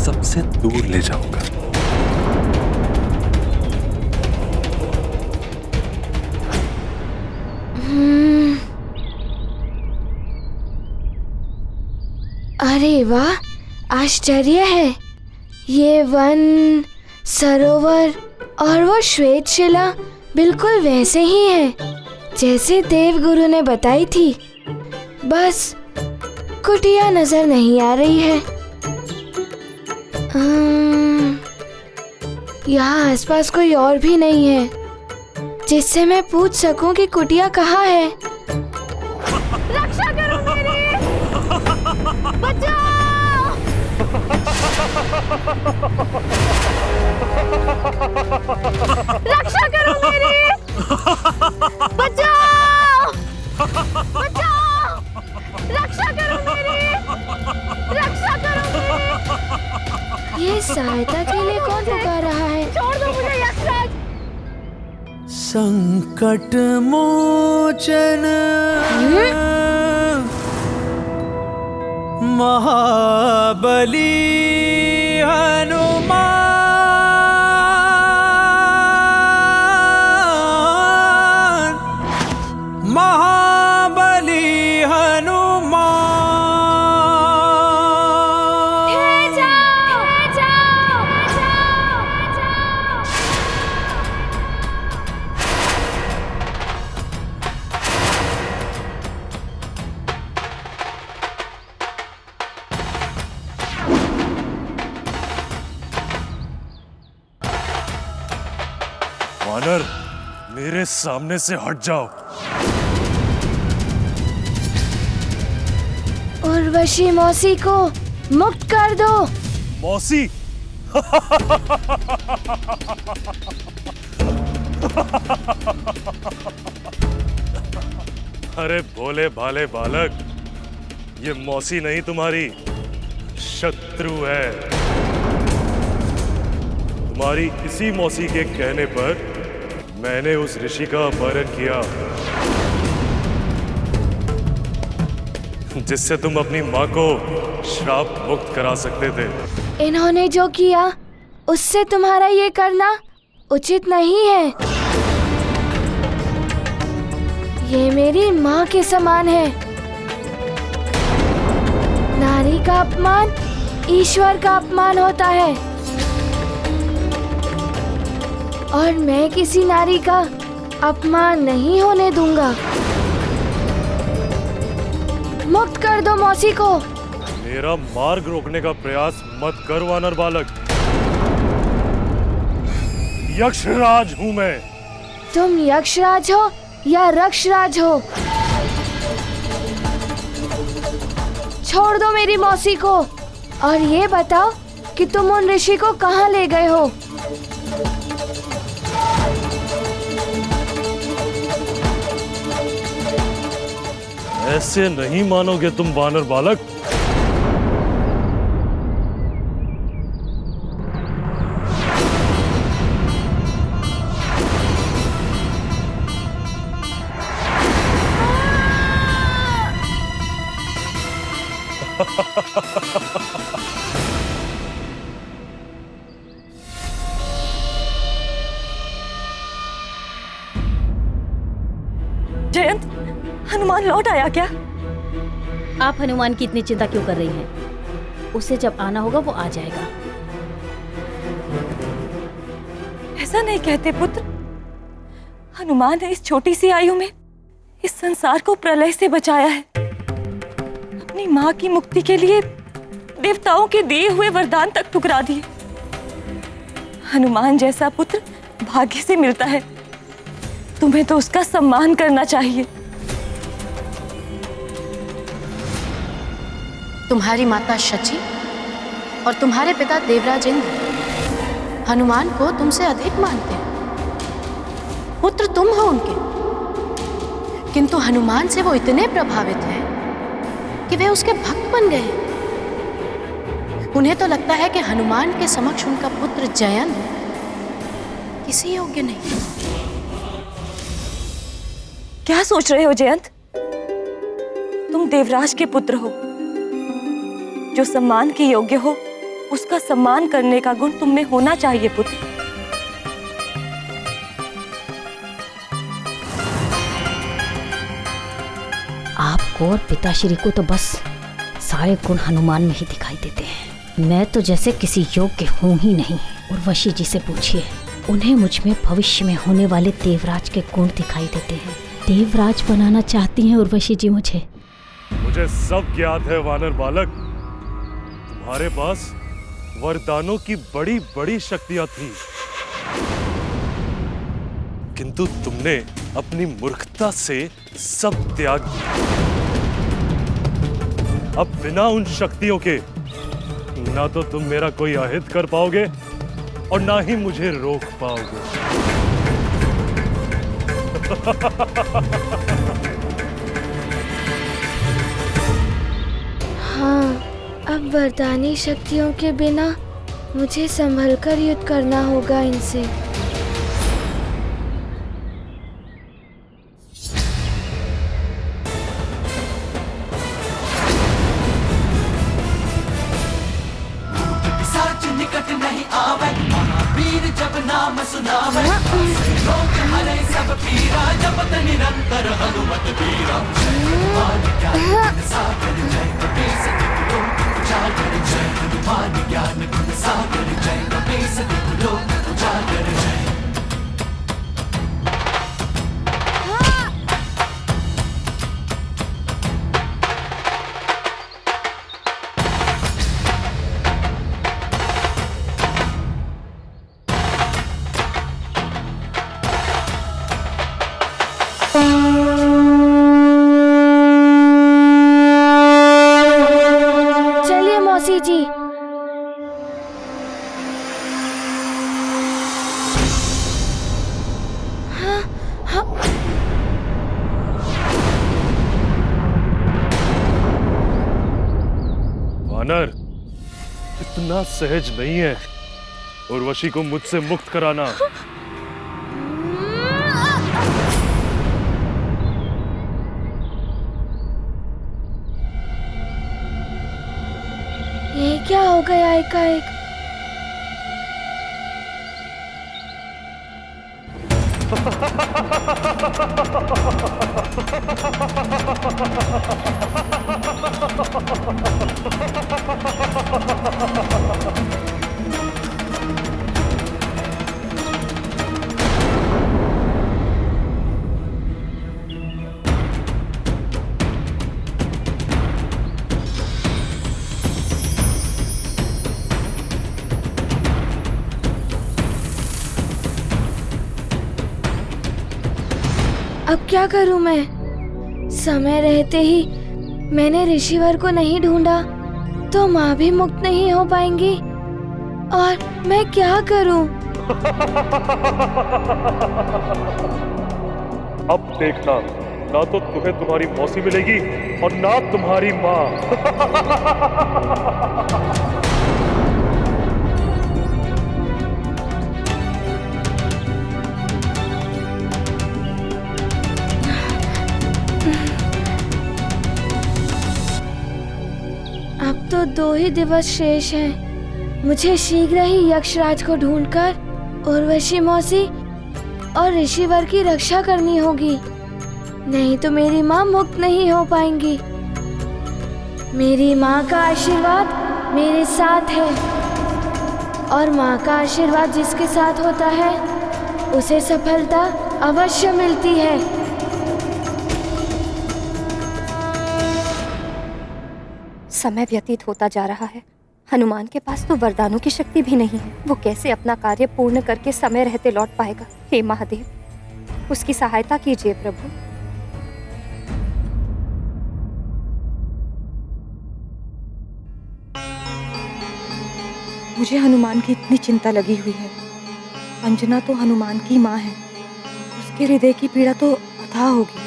सबसे दूर ले जाऊंगा। अरे वाह, आश्चर्य है। ये वन, सरोवर और वो श्वेत शिला बिल्कुल वैसे ही है जैसे देवगुरु ने बताई थी। बस कुटिया नजर नहीं आ रही है। यहाँ आसपास कोई और भी नहीं है जिससे मैं पूछ सकूं कि कुटिया कहाँ है। रक्षा करो मेरी, बचाओ! रक्षा करो मेरी, बचाओ! बचाओ! रक्षा करो मेरी, रक्षा करो मेरी। ये सहायता के लिए कौन पुकार रहा है? छोड़ दो मुझे यक्षराज। संकट मोचन महाबली हनुमान, महाबली हनुमान। वानर, मेरे सामने से हट जाओ। उर्वशी मौसी को मुक्त कर दो। मौसी? अरे भोले भाले बालक, ये मौसी नहीं तुम्हारी शत्रु है। तुम्हारी इसी मौसी के कहने पर मैंने उस ऋषि का अपहरण किया, जिससे तुम अपनी माँ को श्राप मुक्त करा सकते थे। इन्होंने जो किया उससे तुम्हारा ये करना उचित नहीं है। ये मेरी माँ के समान है। नारी का अपमान ईश्वर का अपमान होता है, और मैं किसी नारी का अपमान नहीं होने दूंगा। मुक्त कर दो मौसी को। मेरा मार्ग रोकने का प्रयास मत कर वानर बालक। यक्षराज हूं मैं। तुम यक्षराज हो या रक्षराज हो, छोड़ दो मेरी मौसी को और ये बताओ कि तुम उन ऋषि को कहाँ ले गए हो। ऐसे नहीं मानोगे तुम वानर बालक। जयंत, हनुमान लौट आया क्या? आप हनुमान की इतनी चिंता क्यों कर रही हैं? उसे जब आना होगा वो आ जाएगा। ऐसा नहीं कहते पुत्र। हनुमान ने इस छोटी सी आयु में इस संसार को प्रलय से बचाया है। अपनी माँ की मुक्ति के लिए देवताओं के दिए हुए वरदान तक ठुकरा दिए। हनुमान जैसा पुत्र भाग्य से मिलता है। तुम्हें तो उसका सम्मान करना चाहिए। तुम्हारी माता शची और तुम्हारे पिता देवराज इंद्र हनुमान को तुमसे अधिक मानते हैं। पुत्र तुम हो उनके, किंतु हनुमान से वो इतने प्रभावित हैं कि वे उसके भक्त बन गए। उन्हें तो लगता है कि हनुमान के समक्ष उनका पुत्र जयंत किसी योग्य नहीं। क्या सोच रहे हो जयंत? तुम देवराज के पुत्र हो। जो सम्मान के योग्य हो उसका सम्मान करने का गुण तुम में होना चाहिए पुत्र। आपको और पिताश्री को तो बस सारे गुण हनुमान में ही दिखाई देते हैं। मैं तो जैसे किसी योग्य हूँ ही नहीं। उर्वशी जी से पूछिए, उन्हें मुझ में भविष्य में होने वाले देवराज के गुण दिखाई देते हैं। देवराज बनाना चाहती हैं उर्वशी जी मुझे। मुझे सब ज्ञात है वानर बालक। तुम्हारे पास वरदानों की बड़ी बड़ी शक्तियां थी, किंतु तुमने अपनी मूर्खता से सब त्याग दिया। अब बिना उन शक्तियों के ना तो तुम मेरा कोई अहित कर पाओगे और ना ही मुझे रोक पाओगे। हाँ, अब वरदानी शक्तियों के बिना मुझे संभल कर युद्ध करना होगा इनसे। निकट नहीं आवे, महावीर जब नाम सुनावे, लोक हरे सब पीरा, जपत निरंतर हनुमत बीरा। हनुमान ज्ञान सागर जय कपीस तिहुलो, जागर जय हनुमान ज्ञान गुण सागर जय कपीस तिहुलो, जागर जय। चलिए मौसी जी। हाँ, हाँ। वानर, इतना सहज नहीं है उर्वशी को मुझसे मुक्त कराना। ये क्या हो गया एकाएक? अब क्या करूं मैं? समय रहते ही मैंने ऋषिवर को नहीं ढूंढा तो माँ भी मुक्त नहीं हो पाएंगी। और मैं क्या करूं? अब देखना ना तो तुम्हें तुम्हारी मौसी मिलेगी और ना तुम्हारी माँ। अब तो 2 ही दिवस शेष हैं। मुझे शीघ्र ही यक्षराज को ढूंढकर उर्वशी मौसी और ऋषिवर की रक्षा करनी होगी, नहीं तो मेरी माँ मुक्त नहीं हो पाएंगी। मेरी माँ का आशीर्वाद मेरे साथ है और माँ का आशीर्वाद जिसके साथ होता है उसे सफलता अवश्य मिलती है। समय व्यतीत होता जा रहा है। हनुमान के पास तो वरदानों की शक्ति भी नहीं है। वो कैसे अपना कार्य पूर्ण करके समय रहते लौट पाएगा? हे महादेव, उसकी सहायता कीजिए प्रभु। मुझे हनुमान की इतनी चिंता लगी हुई है। अंजना तो हनुमान की माँ है, उसके हृदय की पीड़ा तो अथाह होगी।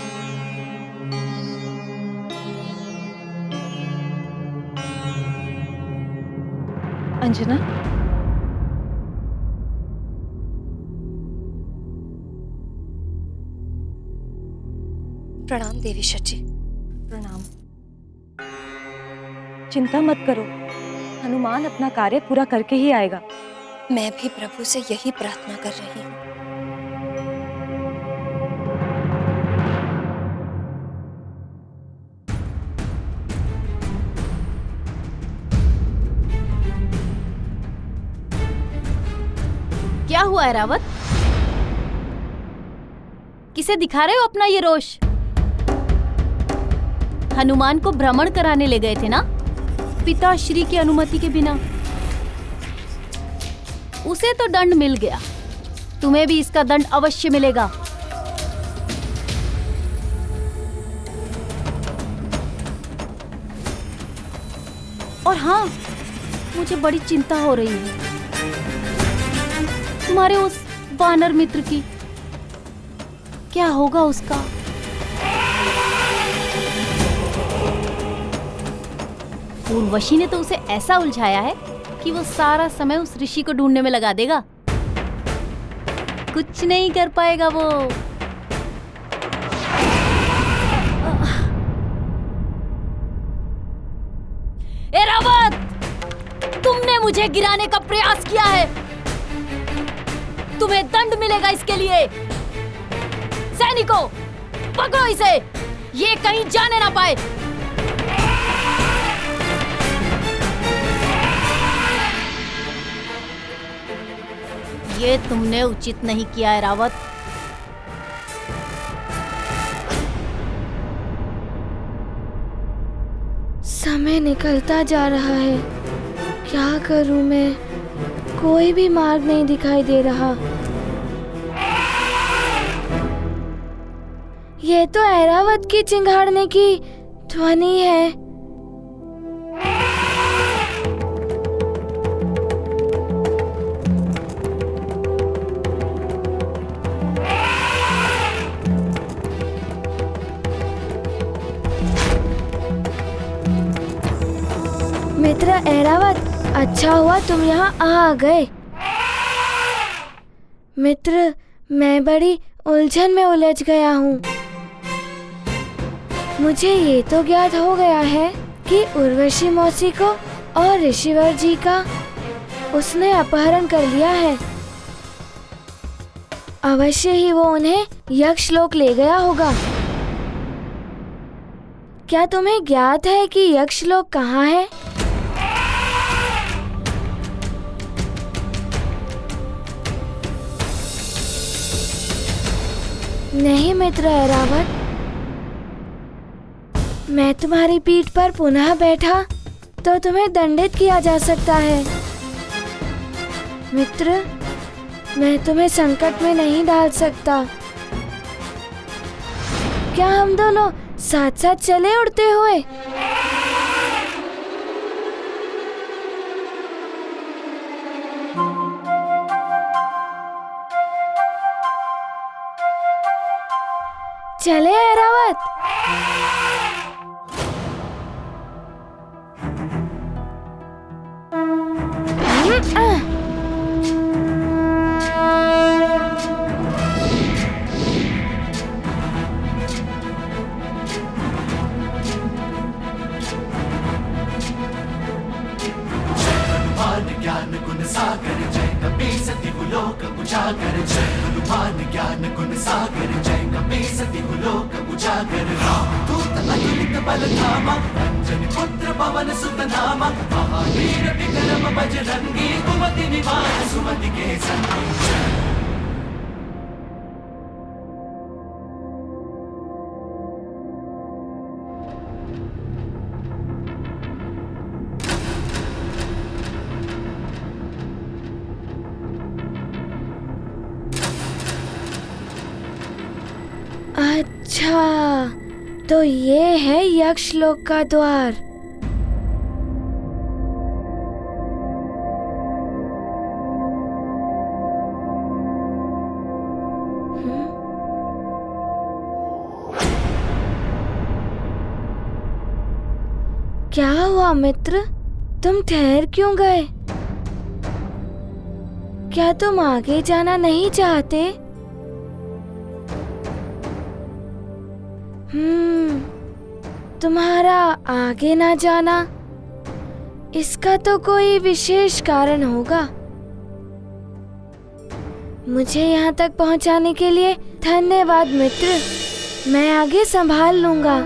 अंजना, प्रणाम देवी शची। प्रणाम। चिंता मत करो, हनुमान अपना कार्य पूरा करके ही आएगा। मैं भी प्रभु से यही प्रार्थना कर रही हूँ। क्या हुआ है रावत? किसे दिखा रहे हो अपना ये रोष? हनुमान को भ्रमण कराने ले गए थे ना, पिताश्री की अनुमति के बिना। उसे तो दंड मिल गया, तुम्हें भी इसका दंड अवश्य मिलेगा। और हाँ, मुझे बड़ी चिंता हो रही है तुम्हारे उस वानर मित्र की। क्या होगा उसका? उर्वशी ने तो उसे ऐसा उलझाया है कि वो सारा समय उस ऋषि को ढूंढने में लगा देगा। कुछ नहीं कर पाएगा वो। ए रावत, तुमने मुझे गिराने का प्रयास किया है, तुम्हें दंड मिलेगा इसके लिए। सैनिकों, पकड़ो इसे, ये कहीं जाने ना पाए। ये तुमने उचित नहीं किया है रावत। समय निकलता जा रहा है, क्या करूं मैं? कोई भी मार्ग नहीं दिखाई दे रहा। ये तो ऐरावत की चिंगाड़ने की ध्वनि है। मित्र ऐरावत, अच्छा हुआ तुम यहाँ आ गए। मित्र, मैं बड़ी उलझन में उलझ गया हूँ। मुझे ये तो ज्ञात हो गया है कि उर्वशी मौसी को और ऋषिवर जी का उसने अपहरण कर लिया है। अवश्य ही वो उन्हें यक्षलोक ले गया होगा। क्या तुम्हें ज्ञात है कि यक्षलोक कहाँ है? नहीं मित्र ऐरावत, मैं तुम्हारी पीठ पर पुनः बैठा तो तुम्हें दंडित किया जा सकता है। मित्र, मैं तुम्हें संकट में नहीं डाल सकता। क्या हम दोनों साथ साथ चले उड़ते हुए? चले ऐरावत। ज्ञान गुण सागर जय कपी सती लोक उजागर जय हनुमान ज्ञान गुण सागर जय कपी सती लोक उजागर राम दूत अतुलित बल धामा अंजनी पुत्र पवन सुत नामा महावीर विक्रम बजरंगी कुमति निवार सुमति के संगी। अच्छा, तो ये है यक्ष लोक का द्वार। क्या हुआ मित्र, तुम ठहर क्यों गए? क्या तुम आगे जाना नहीं चाहते? तुम्हारा आगे ना जाना, इसका तो कोई विशेष कारण होगा। मुझे यहाँ तक पहुँचाने के लिए धन्यवाद मित्र, मैं आगे संभाल लूंगा।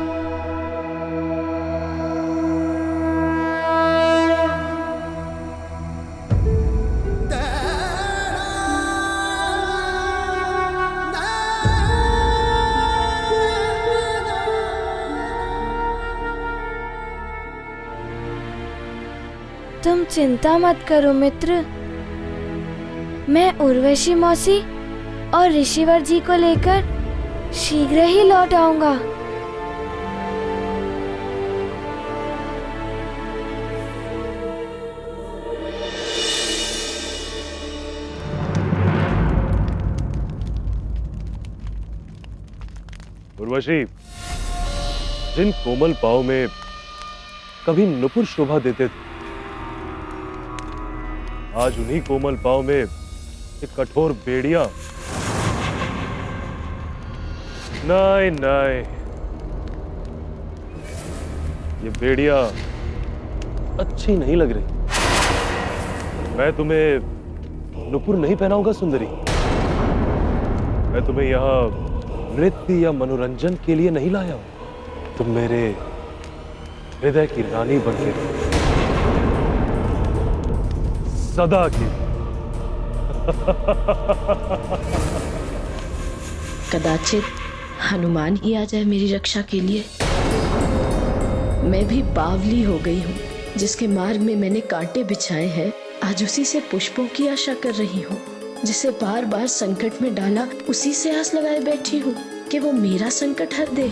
तुम चिंता मत करो मित्र, मैं उर्वशी मौसी और ऋषिवर जी को लेकर शीघ्र ही लौट आऊंगा। उर्वशी, जिन कोमल पांव में कभी नुपुर शोभा देते थे, आज उन्हीं कोमल पांव में एक कठोर बेड़िया। नहीं नहीं, ये बेड़िया अच्छी नहीं लग रही। मैं तुम्हें नुपुर नहीं पहनाऊंगा सुंदरी। मैं तुम्हें यहाँ नृत्य या मनोरंजन के लिए नहीं लाया हूं। तुम मेरे हृदय की रानी बन के रहो, सदा की। कदाचित हनुमान ही आ जाए मेरी रक्षा के लिए। मैं भी बावली हो गई हूँ, जिसके मार्ग में मैंने कांटे बिछाए हैं, आज उसी से पुष्पों की आशा कर रही हूँ। जिसे बार बार संकट में डाला, उसी से आस लगाए बैठी हूँ कि वो मेरा संकट हर दे।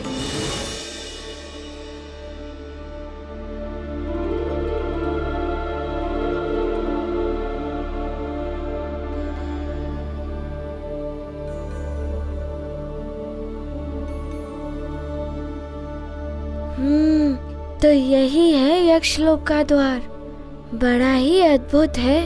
तो यही है यक्षलोक का द्वार, बड़ा ही अद्भुत है।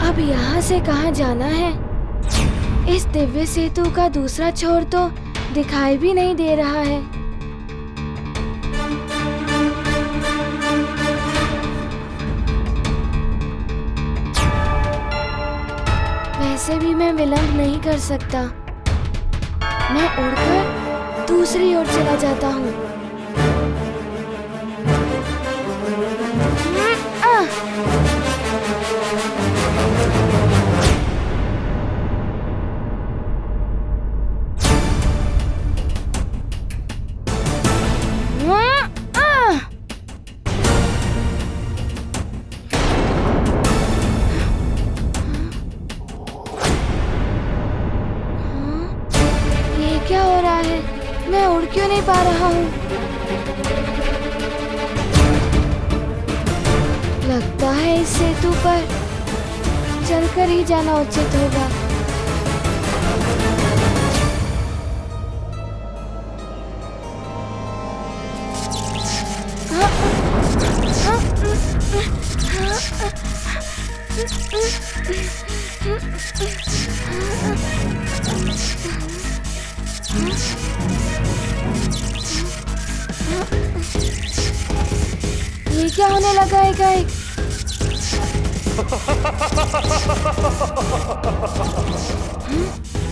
अब यहाँ से कहाँ जाना है? इस दिव्य सेतु का दूसरा छोर तो दिखाई भी नहीं दे रहा है। वैसे भी मैं विलंब नहीं कर सकता। मैं उड़कर दूसरी ओर चला जाता हूँ। क्यों नहीं पा रहा हूँ? लगता है इस सेतु पर चलकर ही जाना उचित होगा। ये क्या होने लगा है गाइड?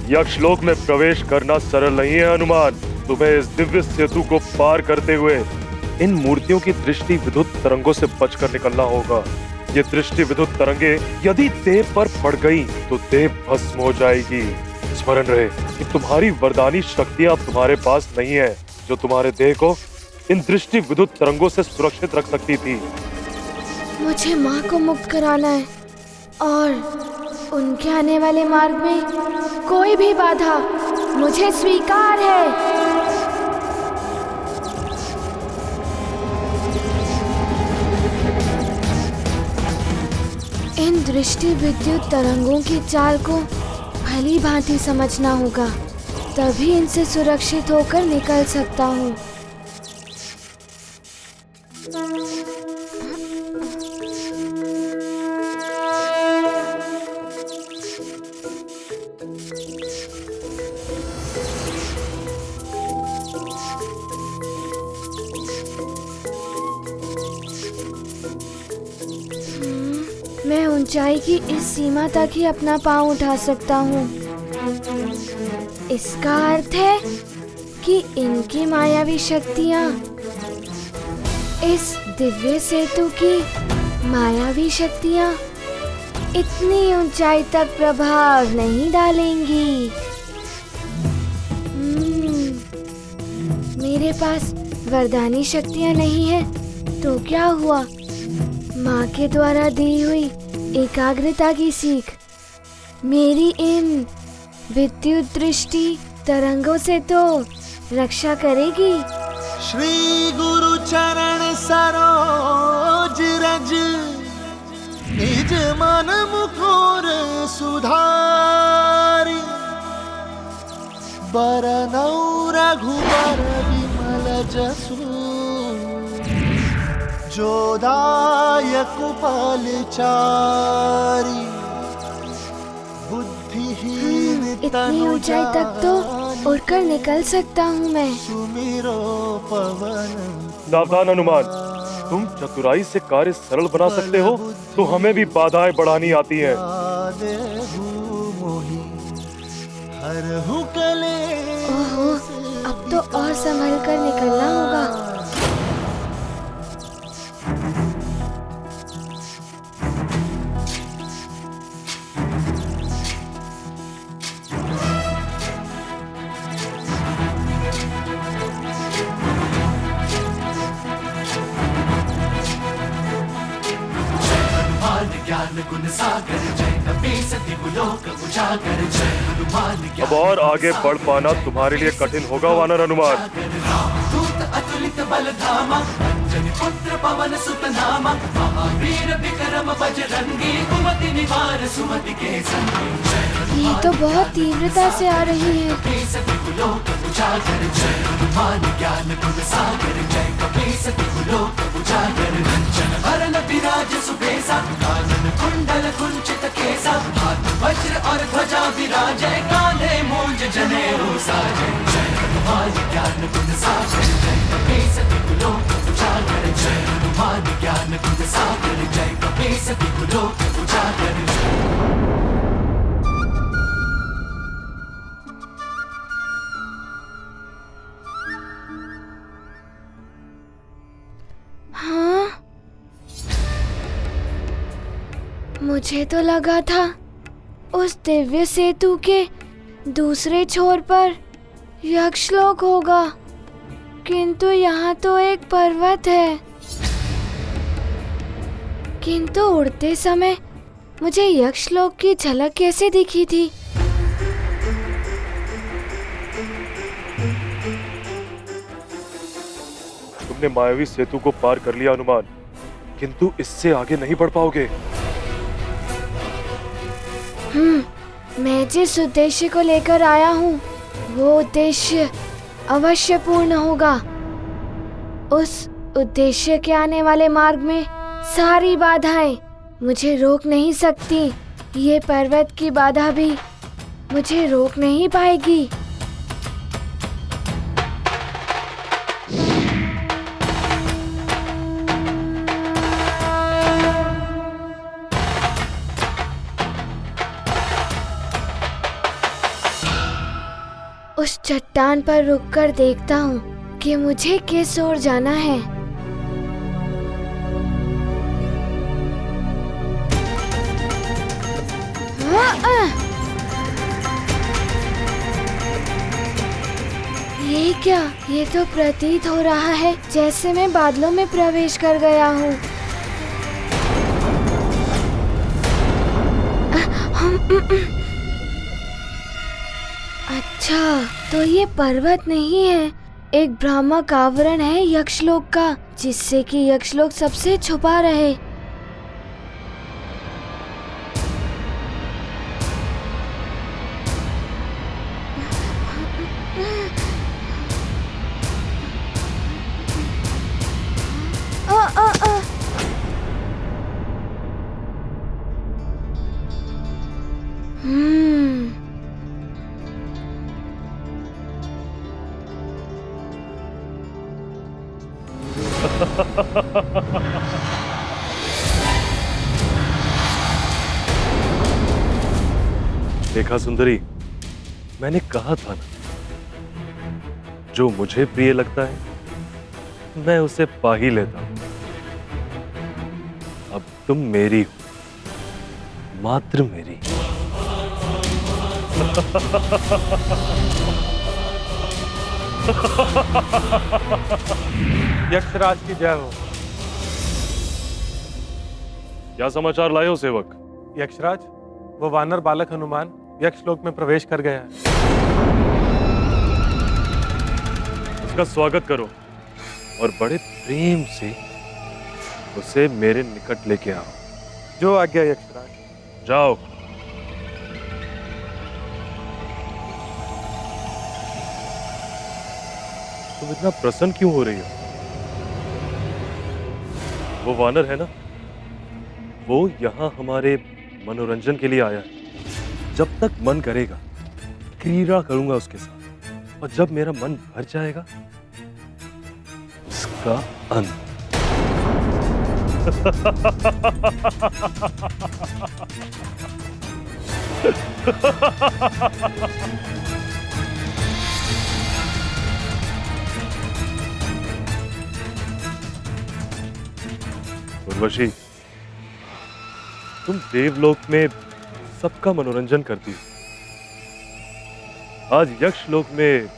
यक्षलोक में प्रवेश करना सरल नहीं है हनुमान। तुम्हें इस दिव्य सेतु को पार करते हुए इन मूर्तियों की दृष्टि विद्युत तरंगों से बचकर निकलना होगा। ये दृष्टि विद्युत तरंगे यदि देह पर पड़ गई तो देह भस्म हो जाएगी। स्मरण रहे कि तुम्हारी वरदानी शक्तियां तुम्हारे पास नहीं है जो तुम्हारे देह को इन दृष्टि विद्युत तरंगों से सुरक्षित रख सकती थी। मुझे माँ को मुक्त कराना है और उनके आने वाले मार्ग में कोई भी बाधा मुझे स्वीकार है। इन दृष्टि विद्युत तरंगों की चाल को भली भांति समझना होगा, तभी इनसे सुरक्षित होकर निकल सकता हूँ। मैं ऊंचाई की इस सीमा तक ही अपना पांव उठा सकता हूँ। इसका अर्थ है कि इनकी मायावी शक्तियाँ इस दिव्य सेतु की मायावी शक्तियाँ इतनी ऊंचाई तक प्रभाव नहीं डालेंगी। मेरे पास वरदानी शक्तियाँ नहीं है तो क्या हुआ? माँ के द्वारा दी हुई एकाग्रता की सीख मेरी इन विद्युत दृष्टि तरंगों से तो रक्षा करेगी। श्री गुरु चरण सरोज रज निज मन मुकुर सुधारी बरनौ रघुबर विमल जसु जोदायक फलचारी बुद्धिहीन इतनी ऊंचाई तक तो उड़कर निकल सकता हूँ मैं। सुमिरो पवन। सावधान हनुमान, तुम चतुराई से कार्य सरल बना सकते हो तो हमें भी बाधाएं बढ़ानी आती हैं। ओहो, अब तो और संभल कर निकलना होगा। अब और आगे बढ़ पाना तुम्हारे लिए कठिन होगा वानर हनुमान। अतुलित बल धामा पुत्र पवन सुत नामा महावीर विक्रम बजरंगी कुमति निवार सुमति के संगी। ये तो बहुत तीव्रता से आ रही है। ज्ञान गुण सागर जय कपीसति कुलोक उजागर वरण विराज सुबेसा कानन कुंडल कुंचित केसा हाथ वज्र और ध्वजा विराजय कांधे मूंज जनेऊ साजय। जय हनुमान ज्ञान गुण सागर जय कपीसति कुलोक उजागर जय हनुमान ज्ञान गुण सागर जय कपीसति कुलोक उजागर। हाँ, मुझे तो लगा था उस दिव्य सेतु के दूसरे छोर पर यक्षलोक होगा, किंतु यहाँ तो एक पर्वत है। किंतु उड़ते समय मुझे यक्षलोक की झलक कैसे दिखी थी? आपने मायावी सेतु को पार कर लिया हनुमान, किंतु इससे आगे नहीं बढ़ पाओगे। मैं जिस उद्देश्य को लेकर आया हूँ वो उद्देश्य अवश्य पूर्ण होगा। उस उद्देश्य के आने वाले मार्ग में सारी बाधाएं मुझे रोक नहीं सकती। ये पर्वत की बाधा भी मुझे रोक नहीं पाएगी। उस चट्टान पर रुककर देखता हूँ कि मुझे किस ओर जाना है। ये क्या? ये तो प्रतीत हो रहा है जैसे मैं बादलों में प्रवेश कर गया हूँ। अच्छा, तो ये पर्वत नहीं है, एक भ्रामक आवरण है यक्षलोक का, जिससे कि यक्षलोक सबसे छुपा रहे। देखा सुंदरी, मैंने कहा था ना, जो मुझे प्रिय लगता है मैं उसे पा ही लेता हूं। अब तुम मेरी हो, मात्र मेरी। यक्षराज की जय हो। क्या समाचार लाए हो सेवक? यक्षराज, वो वानर बालक हनुमान यक्षलोक में प्रवेश कर गया है। उसका स्वागत करो और बड़े प्रेम से उसे मेरे निकट लेके आओ। जो आज्ञा यक्षराज। जाओ। तुम इतना प्रसन्न क्यों हो रही हो? वो वानर है ना, वो यहाँ हमारे मनोरंजन के लिए आया है। जब तक मन करेगा क्रीड़ा करूंगा उसके साथ, और जब मेरा मन भर जाएगा उसका अंत। उर्वशी, तुम देवलोक में सबका मनोरंजन करती हो, आज यक्षलोक में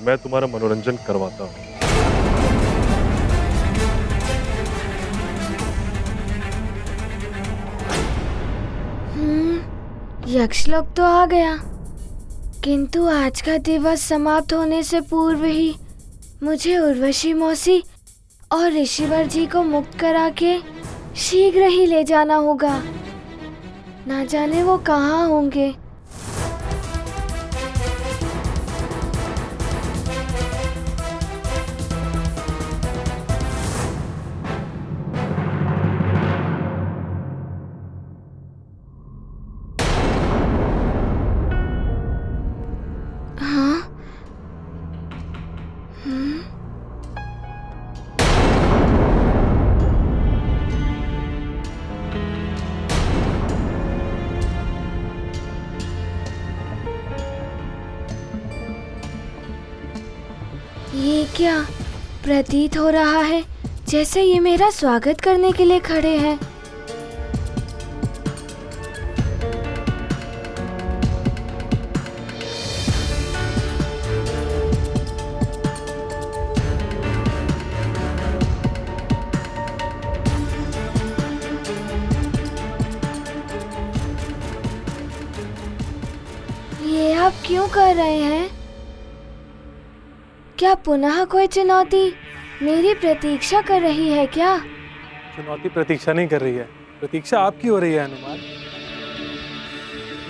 मैं तुम्हारा मनोरंजन करवाता हूं। यक्षलोक तो आ गया, किंतु आज का दिवस समाप्त होने से पूर्व ही मुझे उर्वशी मौसी और ऋषिवर जी को मुक्त करा के शीघ्र ही ले जाना होगा। ना जाने वो कहाँ होंगे। हाँ? ये क्या प्रतीत हो रहा है जैसे ये मेरा स्वागत करने के लिए खड़े हैं। ये आप क्यों कर रहे हैं? क्या पुनः कोई चुनौती मेरी प्रतीक्षा कर रही है क्या? चुनौती प्रतीक्षा नहीं कर रही है, प्रतीक्षा आपकी हो रही है हनुमान।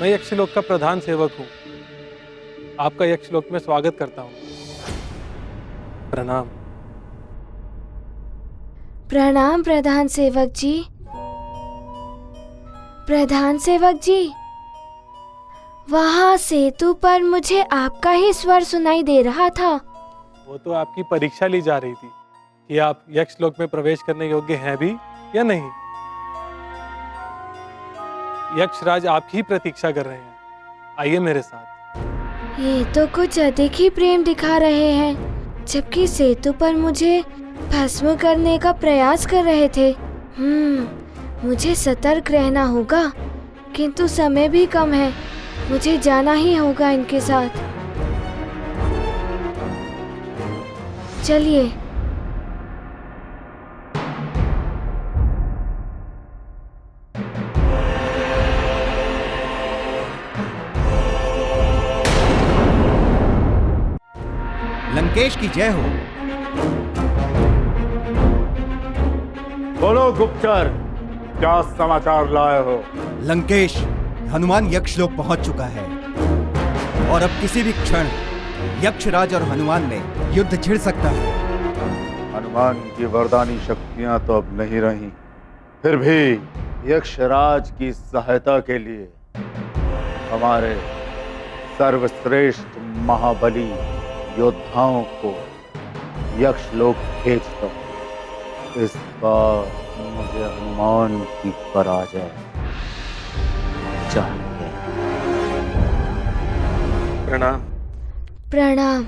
मैं यक्षलोक का प्रधान सेवक हूँ, आपका यक्षलोक में स्वागत करता हूँ। प्रणाम। प्रणाम प्रधान सेवक जी। प्रधान सेवक जी, वहाँ सेतु पर मुझे आपका ही स्वर सुनाई दे रहा था। वो तो आपकी परीक्षा ली जा रही थी कि आप यक्षलोक में प्रवेश करने योग्य हैं भी या नहीं। यक्षराज आपकी ही प्रतीक्षा कर रहे हैं, आइए मेरे साथ। ये तो कुछ अधिक ही प्रेम दिखा रहे हैं, जबकि सेतु पर मुझे भस्म करने का प्रयास कर रहे थे। मुझे सतर्क रहना होगा, किंतु समय भी कम है, मुझे जाना ही होगा इनके साथ। चलिए। लंकेश की जय हो। बोलो गुप्तचर, क्या समाचार लाए हो? लंकेश, हनुमान यक्षलोक पहुंच चुका है और अब किसी भी क्षण यक्षराज और हनुमान में युद्ध छिड़ सकता है। हनुमान की वरदानी शक्तियां तो अब नहीं रही, फिर भी यक्षराज की सहायता के लिए हमारे सर्वश्रेष्ठ महाबली योद्धाओं को यक्षलोक भेज दो। इस बार मुझे हनुमान की पराजय चाहिए। प्रणाम। प्रणाम।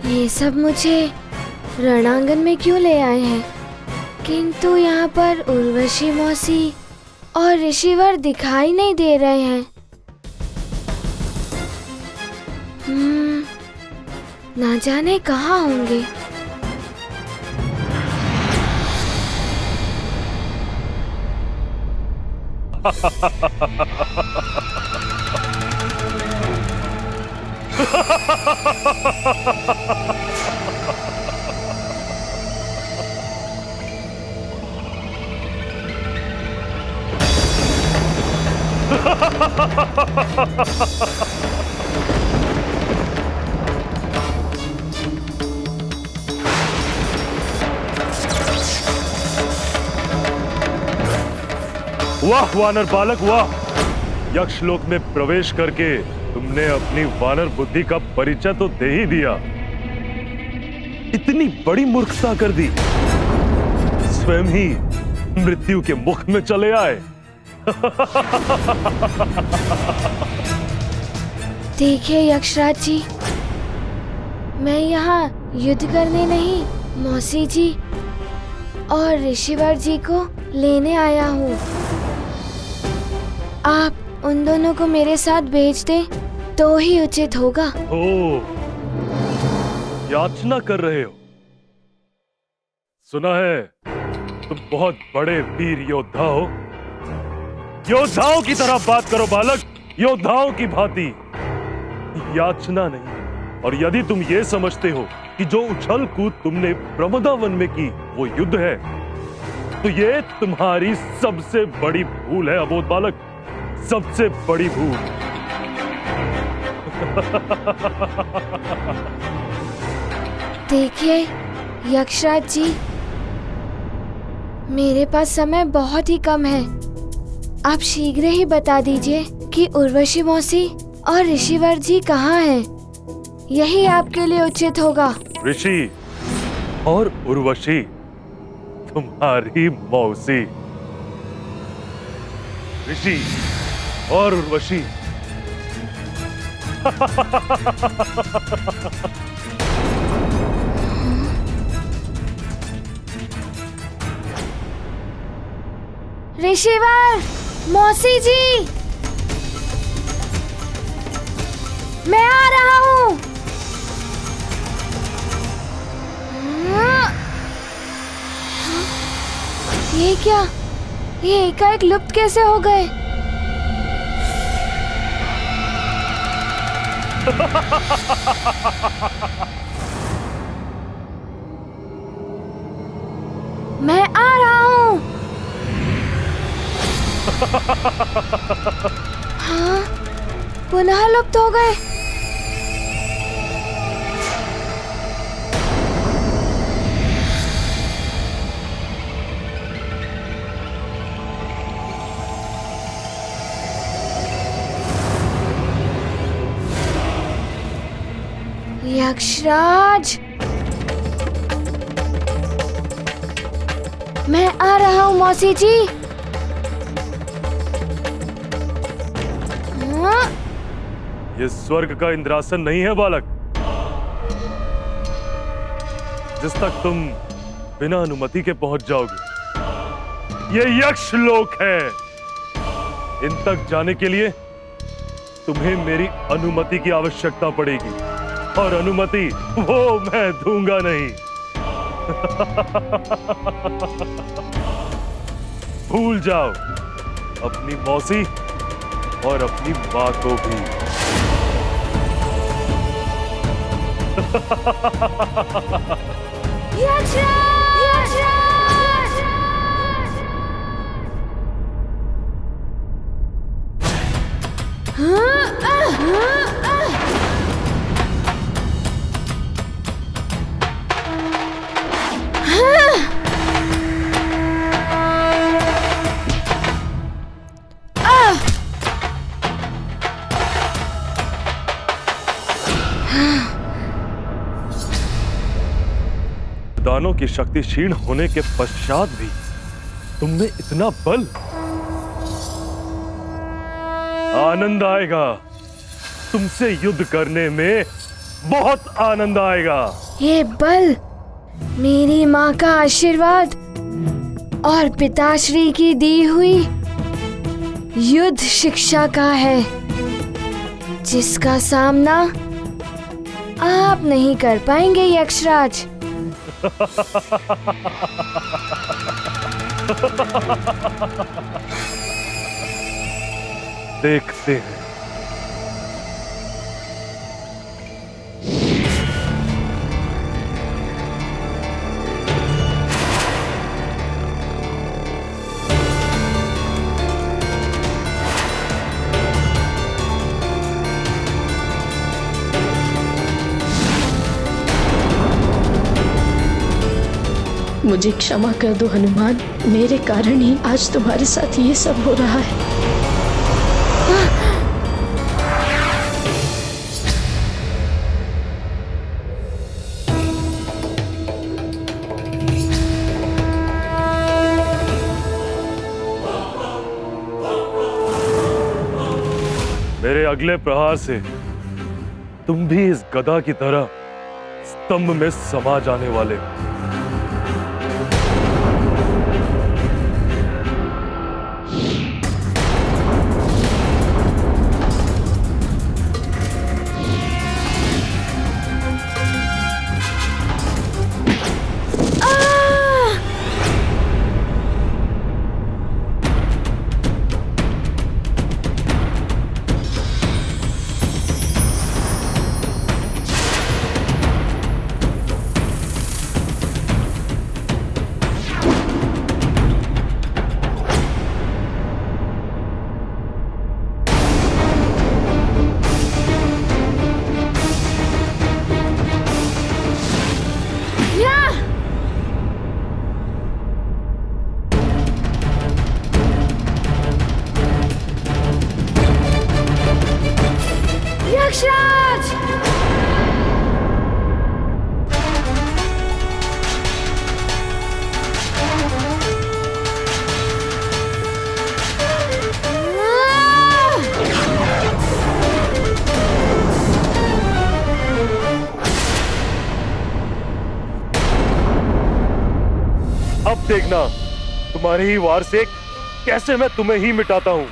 ये सब मुझे रणांगन में क्यों ले आए हैं? किंतु यहाँ पर उर्वशी मौसी और ऋषिवर दिखाई नहीं दे रहे हैं। ना जाने कहाँ होंगे। वाह वानर बालक वाह! यक्षलोक में प्रवेश करके तुमने अपनी वानर बुद्धि का परिचय तो दे ही दिया। इतनी बड़ी मूर्खता कर दी, स्वयं ही मृत्यु के मुख में चले आए। देखिए यक्षराज जी, मैं यहाँ युद्ध करने नहीं, मौसी जी और ऋषिवर जी को लेने आया हूँ। आप उन दोनों को मेरे साथ भेज दें तो ही उचित होगा। ओ, याचना कर रहे हो? सुना है तुम बहुत बड़े वीर योद्धा हो। योद्धाओं की तरह बात करो बालक, योद्धाओं की भांति, याचना नहीं। और यदि तुम ये समझते हो कि जो उछल कूद तुमने प्रमदावन में की वो युद्ध है, तो ये तुम्हारी सबसे बड़ी भूल है अबोध बालक, सबसे बड़ी भूल। देखिए यक्षराज जी, मेरे पास समय बहुत ही कम है। आप शीघ्र ही बता दीजिए कि उर्वशी मौसी और ऋषिवर जी कहाँ हैं। यही आपके लिए उचित होगा। ऋषि और उर्वशी तुम्हारी मौसी, ऋषि और उर्वशी। ऋषिवर, मौसी जी, मैं आ रहा हूँ। ये क्या? ये एकाएक लुप्त कैसे हो गए? मैं आ रहा हूँ। हाँ, पुनः लुप्त हो गए। यक्षराज, मैं आ रहा हूँ मौसी जी। हाँ? ये स्वर्ग का इंद्रासन नहीं है बालक, जिस तक तुम बिना अनुमति के पहुंच जाओगे। ये यक्ष लोक है। इन तक जाने के लिए तुम्हें मेरी अनुमति की आवश्यकता पड़ेगी, और अनुमति वो मैं दूंगा नहीं। भूल जाओ अपनी मौसी और अपनी मां को भी। दानों की शक्ति क्षीण होने के पश्चात भी तुम में इतना बल। आनंद आएगा तुमसे युद्ध करने में, बहुत आनंद आएगा। ये बल मेरी माँ का आशीर्वाद और पिताश्री की दी हुई युद्ध शिक्षा का है, जिसका सामना आप नहीं कर पाएंगे यक्षराज। देखते हैं। मुझे क्षमा कर दो हनुमान, मेरे कारण ही आज तुम्हारे साथ ये सब हो रहा है। मेरे अगले प्रहार से तुम भी इस गदा की तरह स्तंभ में समा जाने वाले। अब देखना तुम्हारे ही वार से कैसे मैं तुम्हें ही मिटाता हूं।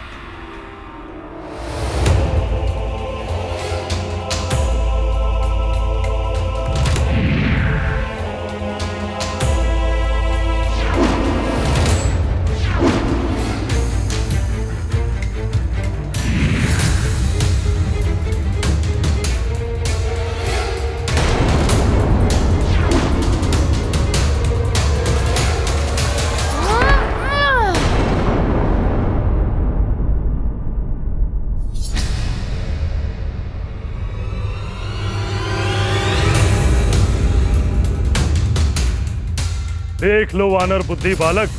देख लो वानर बुद्धि बालक,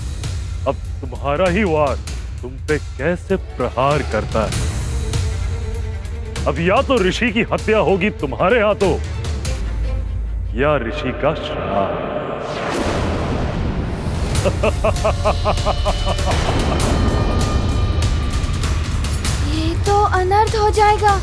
अब तुम्हारा ही वार तुम पे कैसे प्रहार करता है। अब या तो ऋषि की हत्या होगी तुम्हारे हाथों या ऋषि का श्राप। ये तो अनर्थ हो जाएगा।